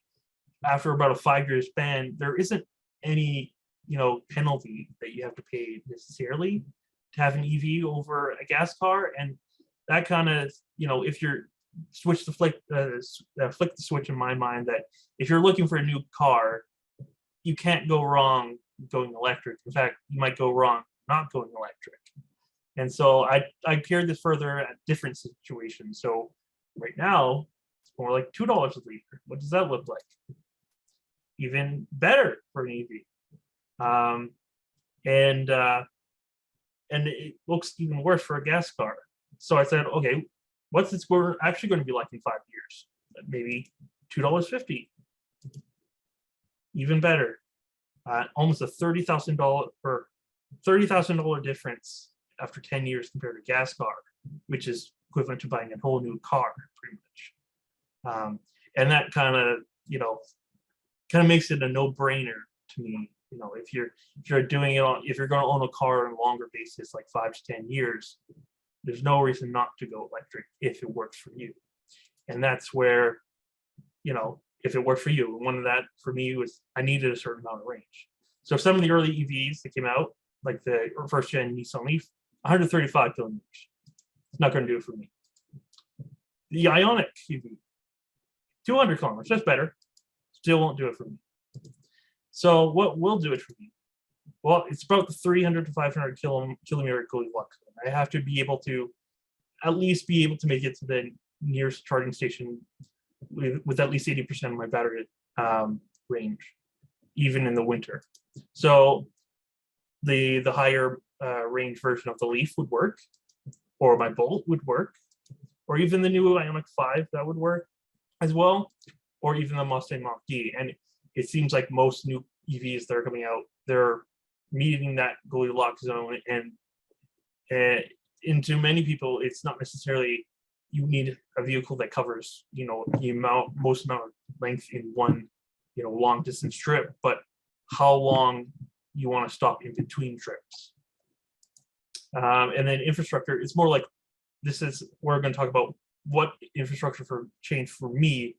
after about a 5-year span, there isn't any, penalty that you have to pay necessarily to have an EV over a gas car. And that kind of, if you're flick the switch in my mind, that if you're looking for a new car, you can't go wrong going electric. In fact, you might go wrong not going electric. And so I carried this further at different situations. So right now, it's more like $2 a liter. What does that look like? Even better for an EV. And it looks even worse for a gas car. So I said, okay, what's this actually going to be like in 5 years? Maybe $2.50. Even better. Almost a $30,000 difference after 10 years compared to a gas car, which is equivalent to buying a whole new car, pretty much. And that kind of makes it a no-brainer to me. If you're doing it if you're going to own a car on a longer basis, like 5 to 10 years, there's no reason not to go electric if it works for you. And that's where, if it worked for you, one of that for me was I needed a certain amount of range. So some of the early EVs that came out, like the first gen Nissan Leaf, 135 kilometers. It's not going to do it for me. The Ionic EV, 200 kilometers. That's better. Still won't do it for me. So what will do it for me? Well, it's about the 300 to 500 kilometer Goldilocks. I have to be able to at least be able to make it to the nearest charging station with at least 80% of my battery range, even in the winter. So the higher range version of the Leaf would work, or my Bolt would work, or even the new Ioniq 5 that would work as well, or even the Mustang Mach-E. And it seems like most new EVs that are coming out, they're meeting that Goldilocks zone. And to many people, it's not necessarily you need a vehicle that covers, you know, the most amount of length in one, you know, long distance trip, but how long you want to stop in between trips. And then infrastructure, it's more like, this is, we're going to talk about what infrastructure for change for me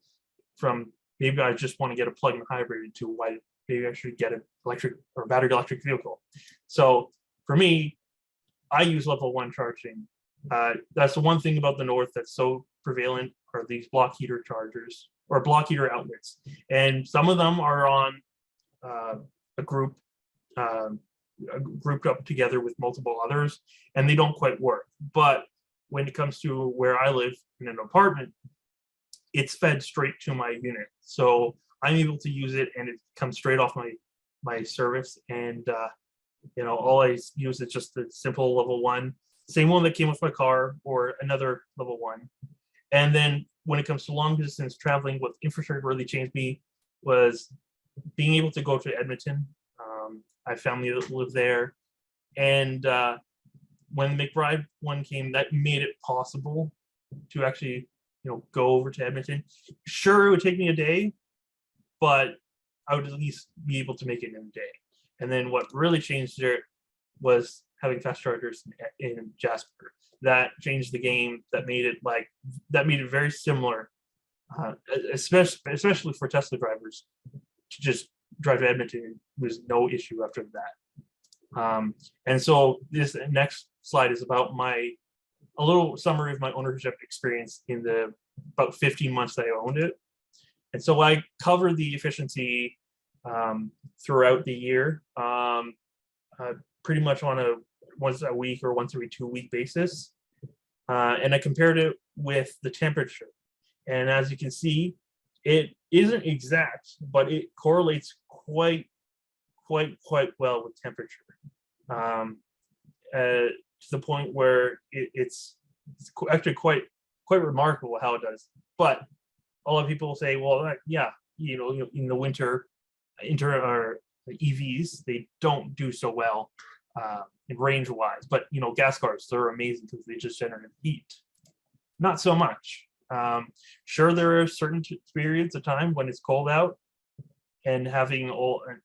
from maybe I just want to get a plug-in hybrid to why maybe I should get an electric or battery electric vehicle. So for me, I use level 1 charging. That's the one thing about the North that's so prevalent are these block heater chargers or block heater outlets. And some of them are on a group grouped up together with multiple others, and they don't quite work. But when it comes to where I live in an apartment, it's fed straight to my unit. So I'm able to use it and it comes straight off my service. And you know, all I use is just the simple level 1, same one that came with my car or another level 1. And then when it comes to long distance traveling, what infrastructure really changed me was being able to go to Edmonton. I have family that live there. And when the McBride one came, that made it possible to actually, you know, go over to Edmonton. Sure, it would take me a day, but I would at least be able to make it in a day. And then what really changed there was having fast chargers in Jasper. That changed the game. That made it very similar, especially for Tesla drivers, to just drive to Edmonton was no issue after that. And so this next slide is about a little summary of my ownership experience in the about 15 months that I owned it. And so I cover the efficiency throughout the year, pretty much on a once a week or once every 2 week basis. And I compared it with the temperature. And as you can see, it isn't exact, but it correlates quite well with temperature. To the point where it's actually quite remarkable how it does. But a lot of people say, well, yeah, you know, in the winter, or EVs, they don't do so well in range wise. But you know, gas cars, they're amazing because they just generate heat. Not so much. Sure, there are certain periods of time when it's cold out, and having an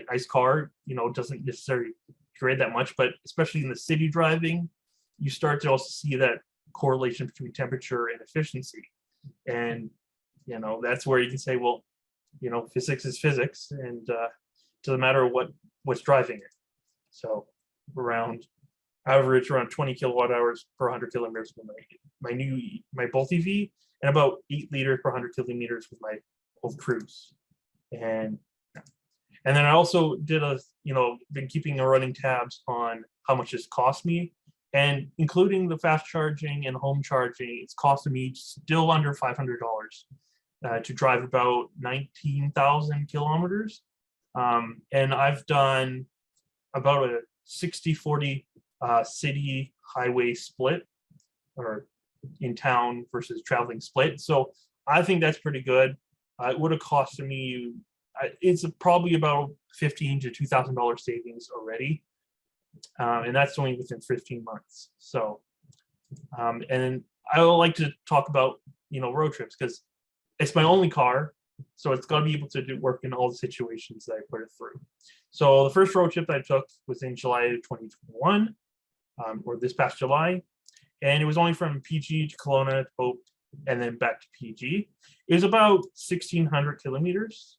ice car, you know, doesn't necessarily create that much. But especially in the city driving, you start to also see that correlation between temperature and efficiency. And you know, that's where you can say, well, you know, physics is physics, and it doesn't matter what's driving it. So average around 20 kilowatt hours per 100 kilometers with my Bolt EV, and about 8 liters per 100 kilometers with my Bolt Cruise. And then I also did been keeping a running tabs on how much it's cost me, and including the fast charging and home charging, it's costing me still under $500 to drive about 19,000 kilometers. And I've done about a 60-40 city highway split, or in town versus traveling split. So I think that's pretty good. It would have costed me, it's probably about $1,500 to $2,000 savings already. And that's only within 15 months. So, and I would like to talk about, you know, road trips, because it's my only car. So it's got to be able to work in all the situations that I put it through. So the first road trip I took was in July of 2021, or this past July. And it was only from PG to Kelowna to Hope, and then back to PG. It was about 1,600 kilometers,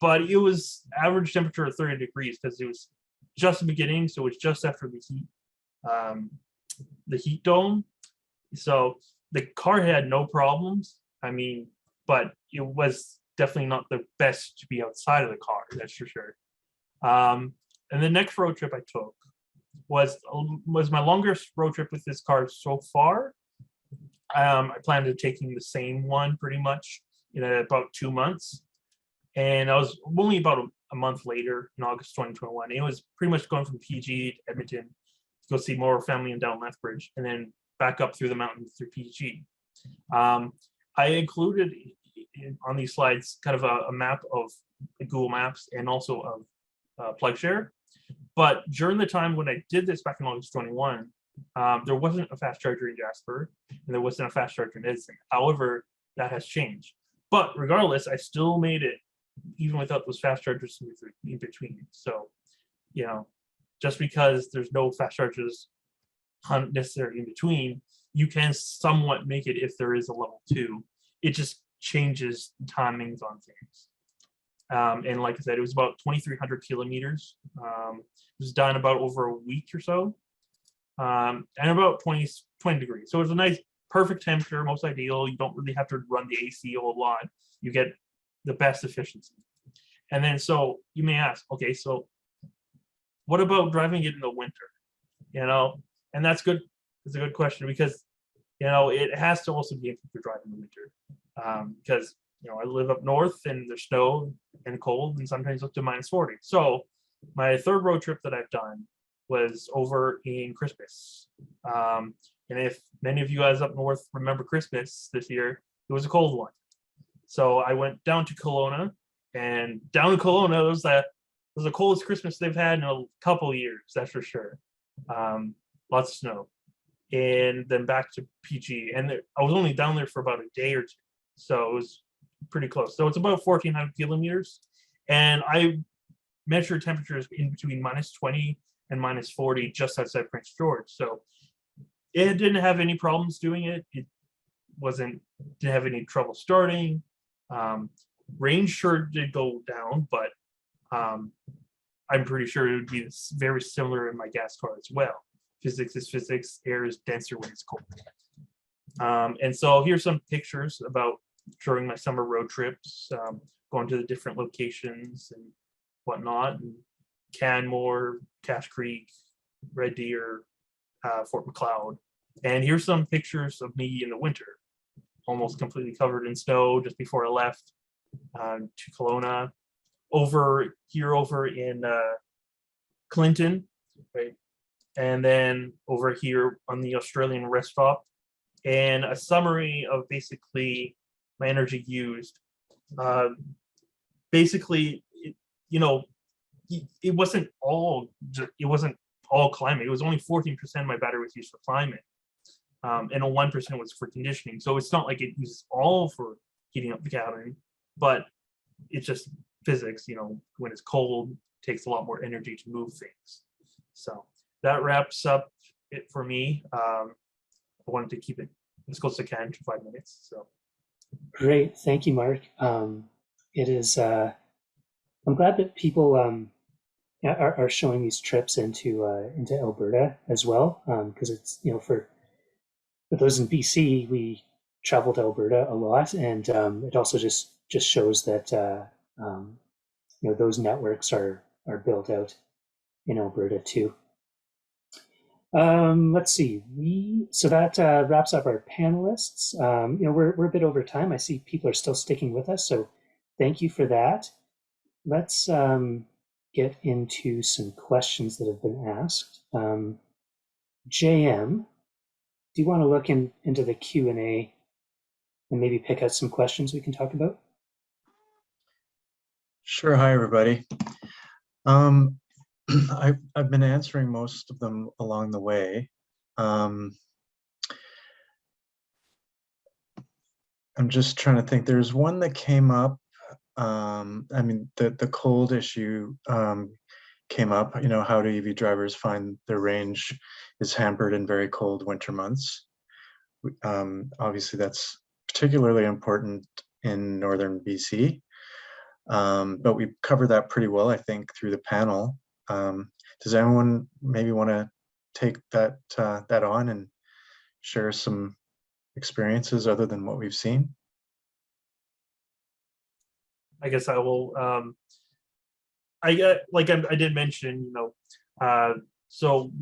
but it was average temperature of 30 degrees because it was just the beginning. So it was just after the heat the heat dome. So the car had no problems. I mean, but it was definitely not the best to be outside of the car, that's for sure. And the next road trip I took was my longest road trip with this car so far. I planned on taking the same one pretty much in about 2 months. And I was only about a month later in August 2021. It was pretty much going from PG to Edmonton to go see more family in down Lethbridge and then back up through the mountains through PG. I included on these slides kind of a map of Google Maps and also of PlugShare. But during the time when I did this back in August 21, there wasn't a fast charger in Jasper and there wasn't a fast charger in Edson. However, that has changed. But regardless, I still made it even without those fast chargers in between. So, you know, just because there's no fast chargers necessarily in between, you can somewhat make it if there is a level 2. It just changes timings on things. And like I said, it was about 2,300 kilometers. It was done about over a week or so, and about 20 degrees. So it was a nice, perfect temperature, most ideal. You don't really have to run the AC a whole lot. You get the best efficiency. And then, so you may ask, okay, so what about driving it in the winter? You know, and that's good. It's a good question because, you know, it has to also be able to drive in the winter because, you know, I live up north and there's snow and cold and sometimes up to -40. So my third road trip that I've done was over in Christmas. And if many of you guys up north remember Christmas this year, it was a cold one. So I went down to Kelowna, and down in Kelowna, it was the coldest Christmas they've had in a couple of years, that's for sure. Lots of snow. And then back to PG. And I was only down there for about a day or two. So it was pretty close. So it's about 1,400 kilometers. And I measured temperatures in between -20 and -40 just outside Prince George. So it didn't have any problems doing it. It didn't have any trouble starting. Range sure did go down, but I'm pretty sure it would be very similar in my gas car as well. Physics is physics, air is denser when it's cold. And so here's some pictures about during my summer road trips, going to the different locations and whatnot, and Canmore, Cache Creek, Red Deer, Fort McLeod. And here's some pictures of me in the winter, almost completely covered in snow just before I left to Kelowna. Over in Clinton, right? And then over here on the Australian rest stop, and a summary of basically my energy used. Basically, you know, it wasn't all climate. It was only 14% of my battery was used for climate, and a 1% was for conditioning. So it's not like it uses all for heating up the cabin, but it's just physics. You know, when it's cold, it takes a lot more energy to move things. So that wraps up it for me. I wanted to keep it as close as I can to 5 minutes. So great, thank you, Mark. It is. I'm glad that people are showing these trips into Alberta as well, because it's, you know, for those in BC, we travel to Alberta a lot, and it also just shows that you know, those networks are built out in Alberta too. Let's see. So that wraps up our panelists. You know, we're a bit over time. I see people are still sticking with us, so thank you for that. Let's get into some questions that have been asked. JM, do you want to look into the Q&A and maybe pick out some questions we can talk about? Sure. Hi, everybody. I've been answering most of them along the way. I'm just trying to think. There's one that came up. I mean, the cold issue came up. You know, how do EV drivers find their range is hampered in very cold winter months? Obviously, that's particularly important in northern BC. But we covered that pretty well, I think, through the panel. Does anyone maybe want to take that that on and share some experiences other than what we've seen? I guess I will. I did mention, so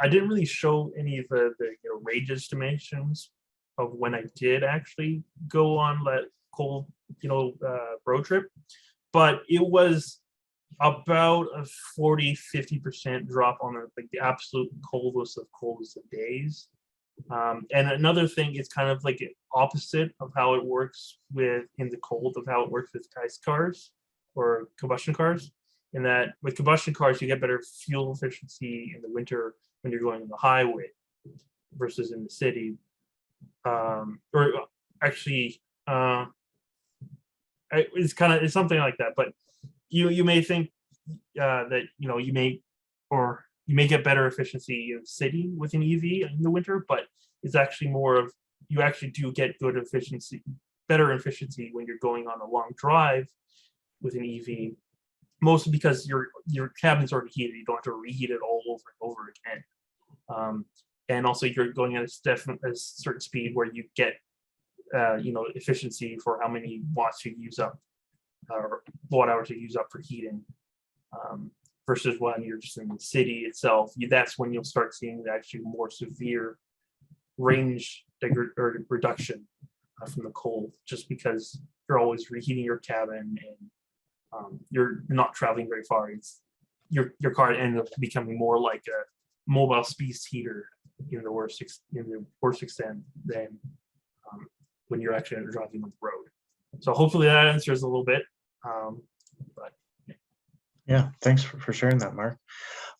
I didn't really show any of the range estimations of when I did actually go on that cold road trip, but it was about a 40-50% drop on the absolute coldest of days. And another thing is kind of like opposite of how it works in the cold of how it works with ICE cars or combustion cars. In that with combustion cars, you get better fuel efficiency in the winter when you're going on the highway versus in the city. It's something like that. But you may think that you may get better efficiency in the city with an EV in the winter, but it's actually more of you actually do get better efficiency when you're going on a long drive with an EV. Mostly because your cabin's already heated, you don't have to reheat it all over and over again. And also you're going at a certain speed where you get efficiency for how many watts you use up or watt hours you use up for heating. Versus when you're just in the city itself, that's when you'll start seeing actually more severe range reduction from the cold, just because you're always reheating your cabin and you're not traveling very far. Your car ends up becoming more like a mobile space heater in the worst extent than when you're actually driving on the road. So hopefully that answers a little bit. Yeah, thanks for sharing that, Mark.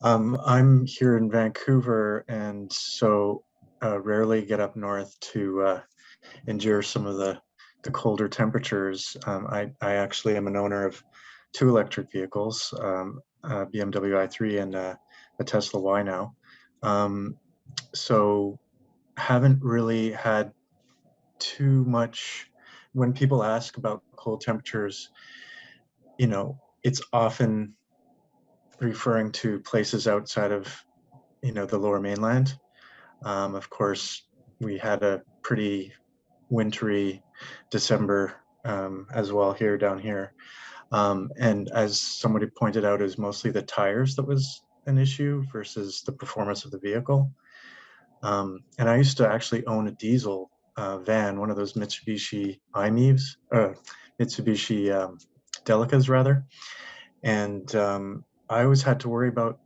I'm here in Vancouver, and so rarely get up north to endure some of the colder temperatures. I actually am an owner of 2 electric vehicles, a BMW i3 and a Tesla Y now. So haven't really had too much. When people ask about cold temperatures, it's often referring to places outside of the Lower Mainland. Of course, we had a pretty wintry December as well down here. And as somebody pointed out, is mostly the tires that was an issue versus the performance of the vehicle. And I used to actually own a diesel van, one of those Mitsubishi Mitsubishi Delicas rather. And I always had to worry about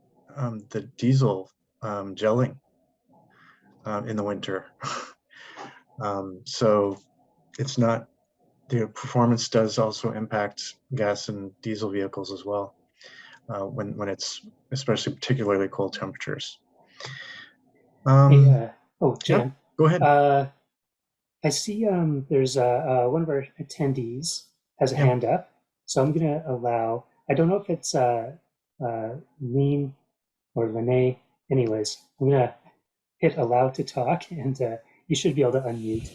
the diesel gelling in the winter. So it's not, the performance does also impact gas and diesel vehicles as well when it's especially particularly cold temperatures. Jan, yeah, go ahead. I see there's one of our attendees has a hand up, so I'm going to allow, I don't know if it's Lean or Lene. Anyways, I'm going to hit allow to talk, and you should be able to unmute.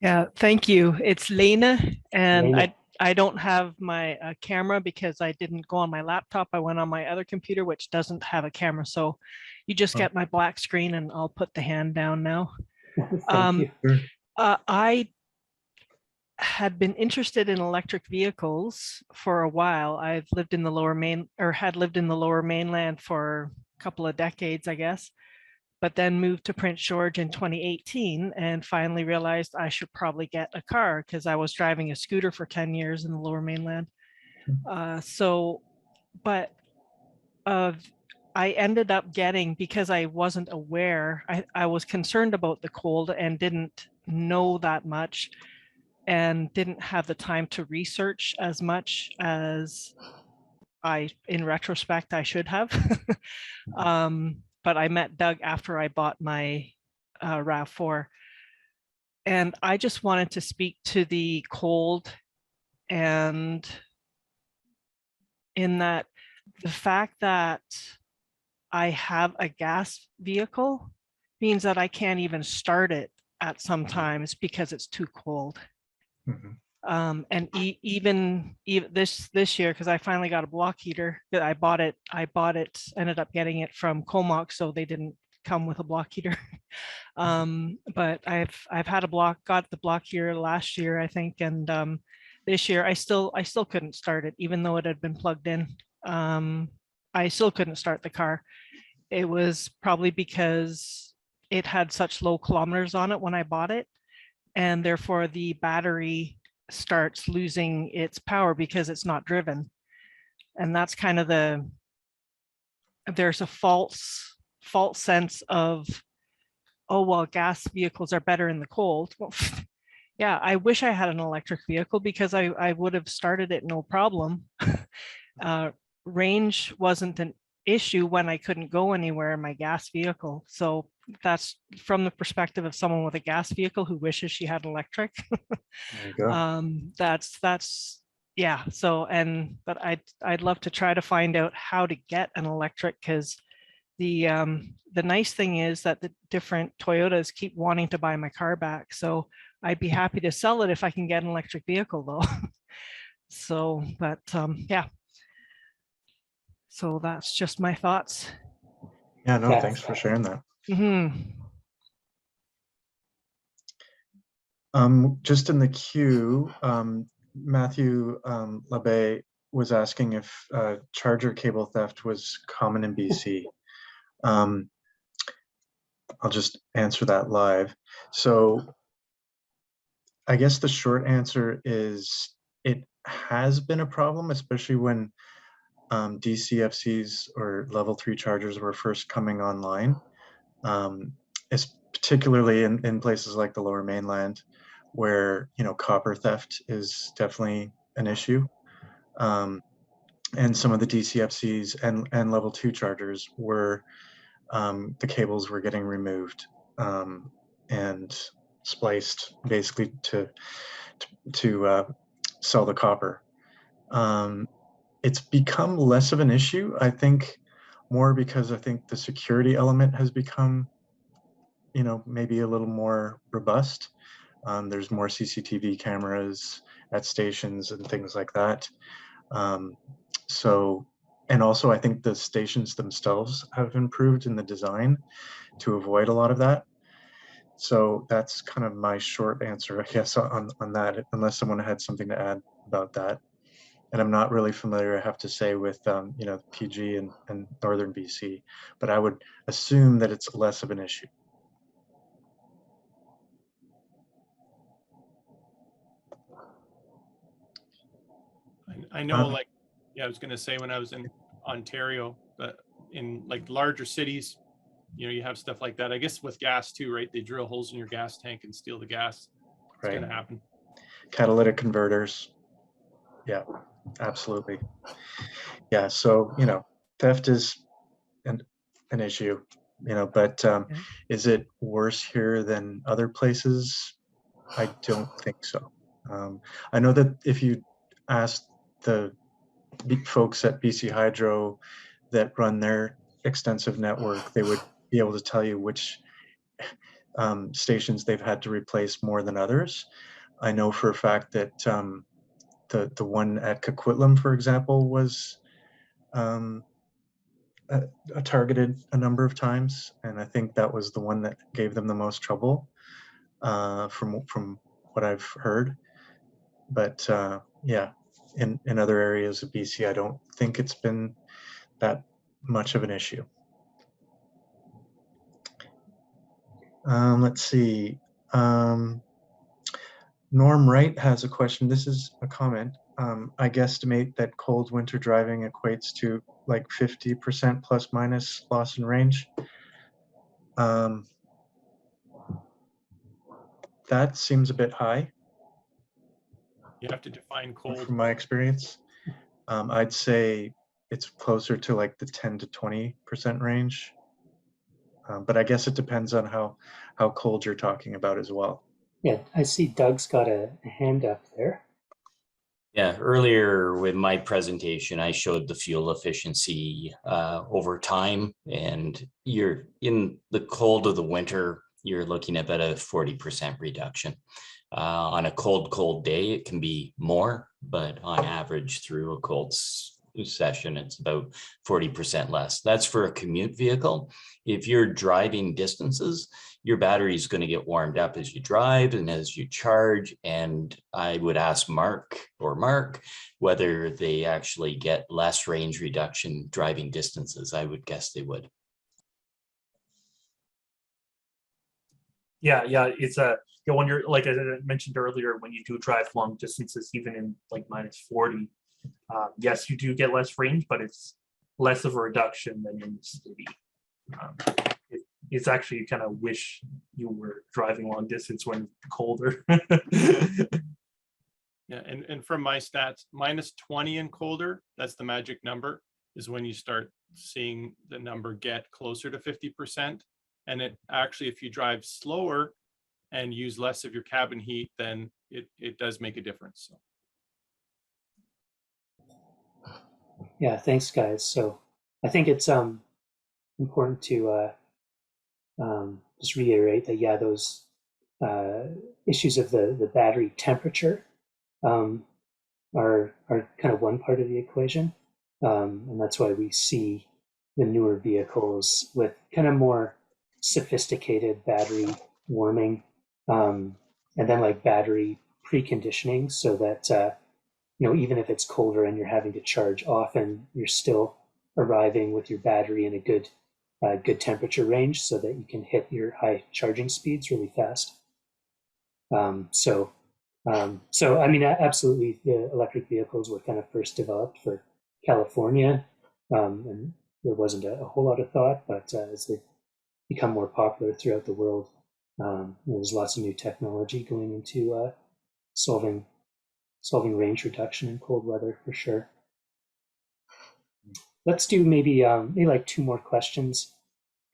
Yeah, thank you. It's Lena, and Lena. I don't have my camera because I didn't go on my laptop. I went on my other computer, which doesn't have a camera. So you just get my black screen, and I'll put the hand down now. Thank you. I had been interested in electric vehicles for a while. I've lived in the had lived in the Lower Mainland for a couple of decades, I guess, but then moved to Prince George in 2018 and finally realized I should probably get a car because I was driving a scooter for 10 years in the Lower Mainland. I ended up getting, because I wasn't aware, I was concerned about the cold and didn't know that much and didn't have the time to research as much as in retrospect, I should have. But I met Doug after I bought my RAV4. And I just wanted to speak to the cold, and in that the fact that I have a gas vehicle means that I can't even start it at some times because it's too cold. And even this year, because I finally got a block heater, that I bought it, ended up getting it from Comox, so they didn't come with a block heater. But I've had got the block heater last year, I think, and this year I still couldn't start it, even though it had been plugged in. I still couldn't start the car. It was probably because it had such low kilometers on it when I bought it, and therefore the battery starts losing its power because it's not driven. And that's kind of there's a false sense of, oh, well, gas vehicles are better in the cold. Well, yeah, I wish I had an electric vehicle because I would have started it no problem. Range wasn't an issue when I couldn't go anywhere in my gas vehicle. So that's from the perspective of someone with a gas vehicle who wishes she had electric. There you go. That's yeah. So but I'd love to try to find out how to get an electric, because the nice thing is that the different Toyotas keep wanting to buy my car back. So I'd be happy to sell it if I can get an electric vehicle though. So, but yeah. So that's just my thoughts. Yeah, no, Yeah. thanks for sharing that. Just in the queue, Matthew Labe was asking if charger cable theft was common in BC. I'll just answer that live. So I guess the short answer is it has been a problem, especially when DCFCs or level 3 chargers were first coming online. It's particularly in places like the Lower Mainland, where copper theft is definitely an issue. And some of the DCFCs and level 2 chargers were the cables were getting removed and spliced basically to sell the copper. It's become less of an issue, I think, more because I think the security element has become, maybe a little more robust. There's more CCTV cameras at stations and things like that. So, and also I think the stations themselves have improved in the design to avoid a lot of that. So that's kind of my short answer, I guess, on that, unless someone had something to add about that. And I'm not really familiar, I have to say, with PG and Northern BC, but I would assume that it's less of an issue. I know, like, yeah, I was going to say when I was in Ontario, but in like larger cities, you have stuff like that. I guess with gas too, right? They drill holes in your gas tank and steal the gas. It's Right. going to happen. Catalytic converters. Yeah, absolutely. Yeah, so, theft is an issue, but is it worse here than other places? I don't think so. I know that if you ask the folks at BC Hydro that run their extensive network, they would be able to tell you which stations they've had to replace more than others. I know for a fact that the one at Coquitlam, for example, was targeted a number of times, and I think that was the one that gave them the most trouble from what I've heard. But yeah, in other areas of BC, I don't think it's been that much of an issue. Let's see. Norm Wright has a question. This is a comment. I guesstimate that cold winter driving equates to like 50% plus minus loss in range. That seems a bit high. You have to define cold. From my experience. I'd say it's closer to like the 10 to 20% range. But I guess it depends on how cold you're talking about as well. Yeah, I see Doug's got a hand up there. Yeah, earlier with my presentation, I showed the fuel efficiency over time, and you're in the cold of the winter, you're looking at about a 40% reduction. On a cold day, it can be more, but on average through a cold session, it's about 40% less. That's for a commute vehicle. If you're driving distances, your battery is going to get warmed up as you drive and as you charge. And I would ask Mark whether they actually get less range reduction driving distances. I would guess they would. Yeah, it's when you're, like I mentioned earlier, when you do drive long distances, even in like -40, yes, you do get less range, but it's less of a reduction than in the city. It's actually, you kind of wish you were driving long distance when colder. Yeah, and from my stats, -20 and colder, that's the magic number, is when you start seeing the number get closer to 50%. And it actually, if you drive slower and use less of your cabin heat, then it does make a difference. So. Yeah, thanks, guys. So I think it's important to just reiterate that, yeah, those issues of the battery temperature are kind of one part of the equation, and that's why we see the newer vehicles with kind of more sophisticated battery warming, and then like battery preconditioning, so that even if it's colder and you're having to charge often, you're still arriving with your battery in a good temperature range, so that you can hit your high charging speeds really fast. So I mean, absolutely, the electric vehicles were kind of first developed for California, and there wasn't a whole lot of thought, but as they become more popular throughout the world, there's lots of new technology going into solving range reduction in cold weather for sure. Let's do maybe like 2 more questions,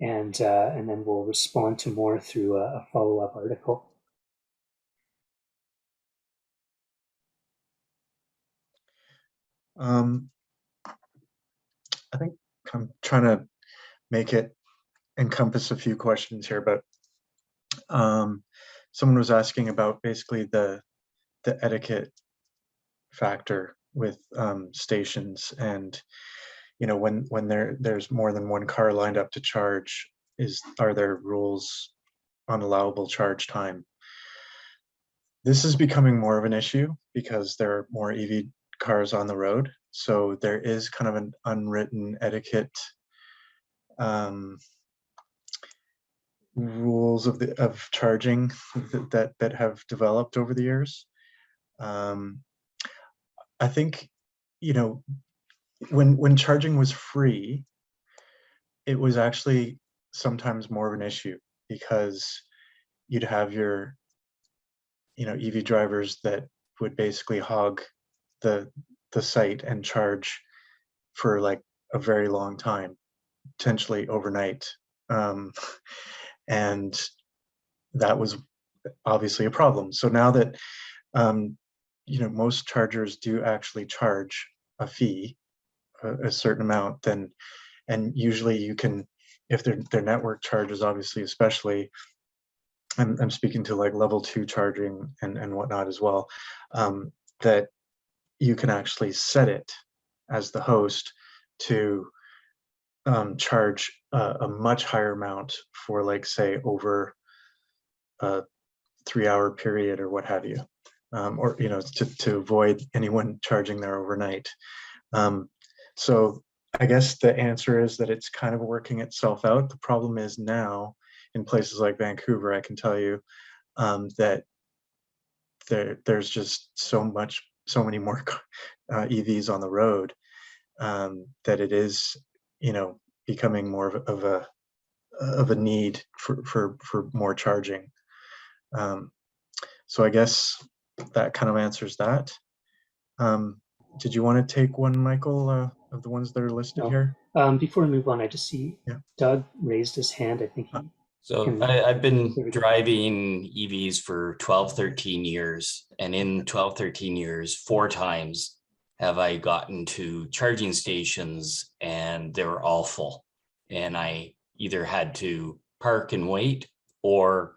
and then we'll respond to more through a follow-up article. I think I'm trying to make it encompass a few questions here, but someone was asking about basically the etiquette factor with stations, and when there's more than one car lined up to charge, are there rules on allowable charge time? This is becoming more of an issue because there are more EV cars on the road, so there is kind of an unwritten etiquette rules of charging that have developed over the years. I think when charging was free, it was actually sometimes more of an issue, because you'd have your EV drivers that would basically hog the site and charge for like a very long time, potentially overnight, and that was obviously a problem. So now that most chargers do actually charge a fee, a certain amount, then, and usually you can, if their network charges, obviously, especially, I'm speaking to like level 2 charging and whatnot as well, that you can actually set it as the host to charge a much higher amount for, like, say, over a 3-hour period or what have you, or to avoid anyone charging there overnight. So I guess the answer is that it's kind of working itself out. The problem is now in places like Vancouver, I can tell you that there's just so many more EVs on the road, that it is becoming more of a need for more charging. So I guess that kind of answers that. Did you want to take one, Michael, of the ones that are listed here? Before we move on, I just see Doug raised his hand. I think he So I've been driving EVs for 12, 13 years. And in 12, 13 years, 4 times have I gotten to charging stations and they were all full. And I either had to park and wait, or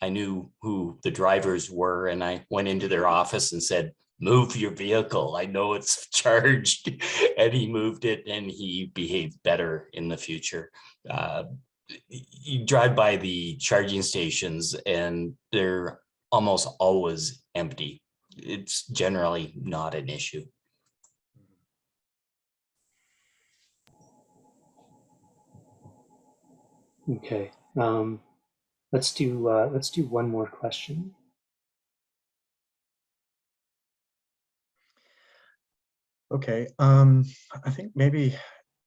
I knew who the drivers were and I went into their office and said, move your vehicle. I know it's charged. And he moved it and he behaved better in the future. You drive by the charging stations and they're almost always empty. It's generally not an issue. Okay, let's do one more question. Okay, I think maybe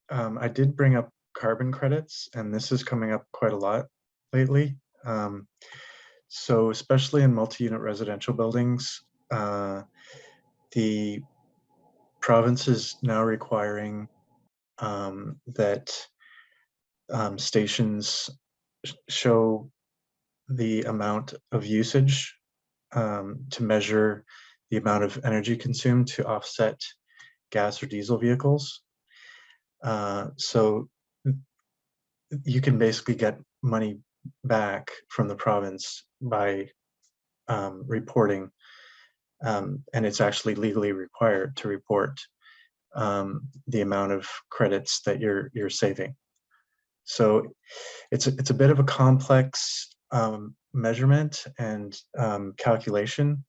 I did bring up carbon credits, and this is coming up quite a lot lately. So especially in multi-unit residential buildings, the province is now requiring that stations show the amount of usage to measure the amount of energy consumed to offset gas or diesel vehicles. So you can basically get money back from the province by reporting, and it's actually legally required to report the amount of credits that you're saving. So it's a bit of a complex measurement and calculation,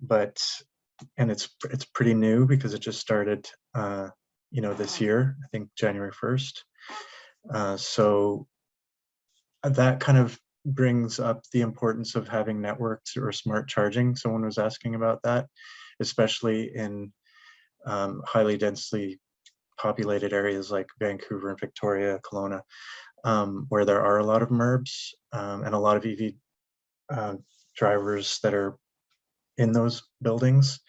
and it's pretty new because it just started this year, I think January 1st. So that kind of brings up the importance of having networks or smart charging. Someone was asking about that, especially in highly densely populated areas like Vancouver and Victoria, Kelowna, where there are a lot of MURBs and a lot of EV drivers that are in those buildings.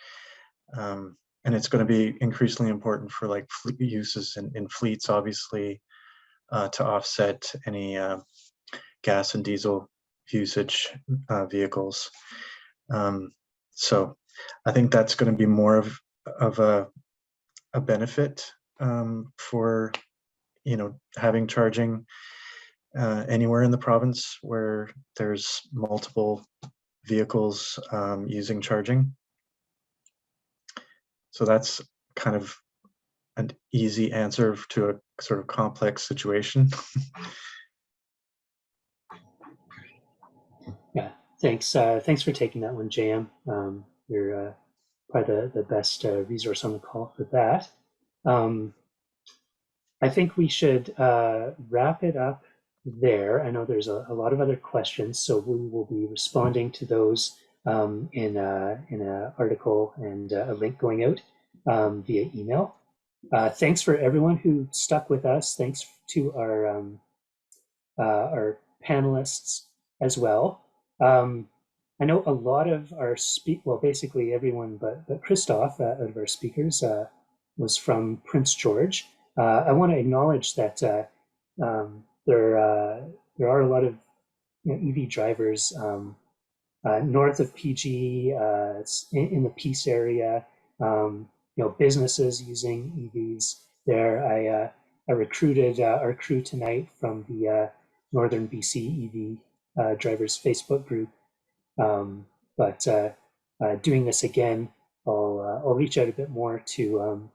And it's going to be increasingly important for like fleet uses in fleets, obviously, to offset any gas and diesel usage vehicles. So I think that's going to be more of a benefit for having charging anywhere in the province where there's multiple vehicles using charging. So that's kind of an easy answer to a sort of complex situation. Yeah, thanks. Thanks for taking that one, JM. You're probably the best resource on the call for that. I think we should wrap it up there. I know there's a lot of other questions, so we will be responding to those in an article and a link going out via email. Thanks for everyone who stuck with us. Thanks to our panelists as well. I know a lot of our basically everyone but Christoph out of our speakers was from Prince George. I want to acknowledge that there are a lot of EV drivers north of PG, in the Peace area. Businesses using EVs there. I recruited our crew tonight from the Northern BC EV drivers Facebook group. But doing this again, I'll reach out a bit more to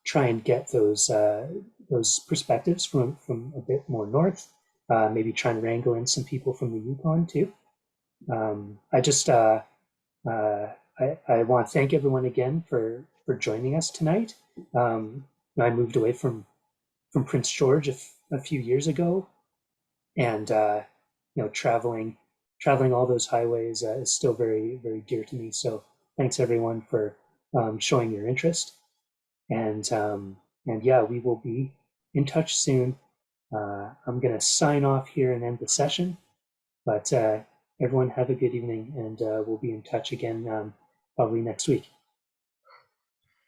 try and get those perspectives from a bit more north. Maybe try and wrangle in some people from the Yukon too. I just I want to thank everyone again for joining us tonight. I moved away from Prince George a few years ago, and traveling all those highways is still very, very dear to me. So thanks everyone for showing your interest, and yeah, we will be in touch soon. I'm gonna sign off here and end the session, but everyone have a good evening, and we'll be in touch again probably next week.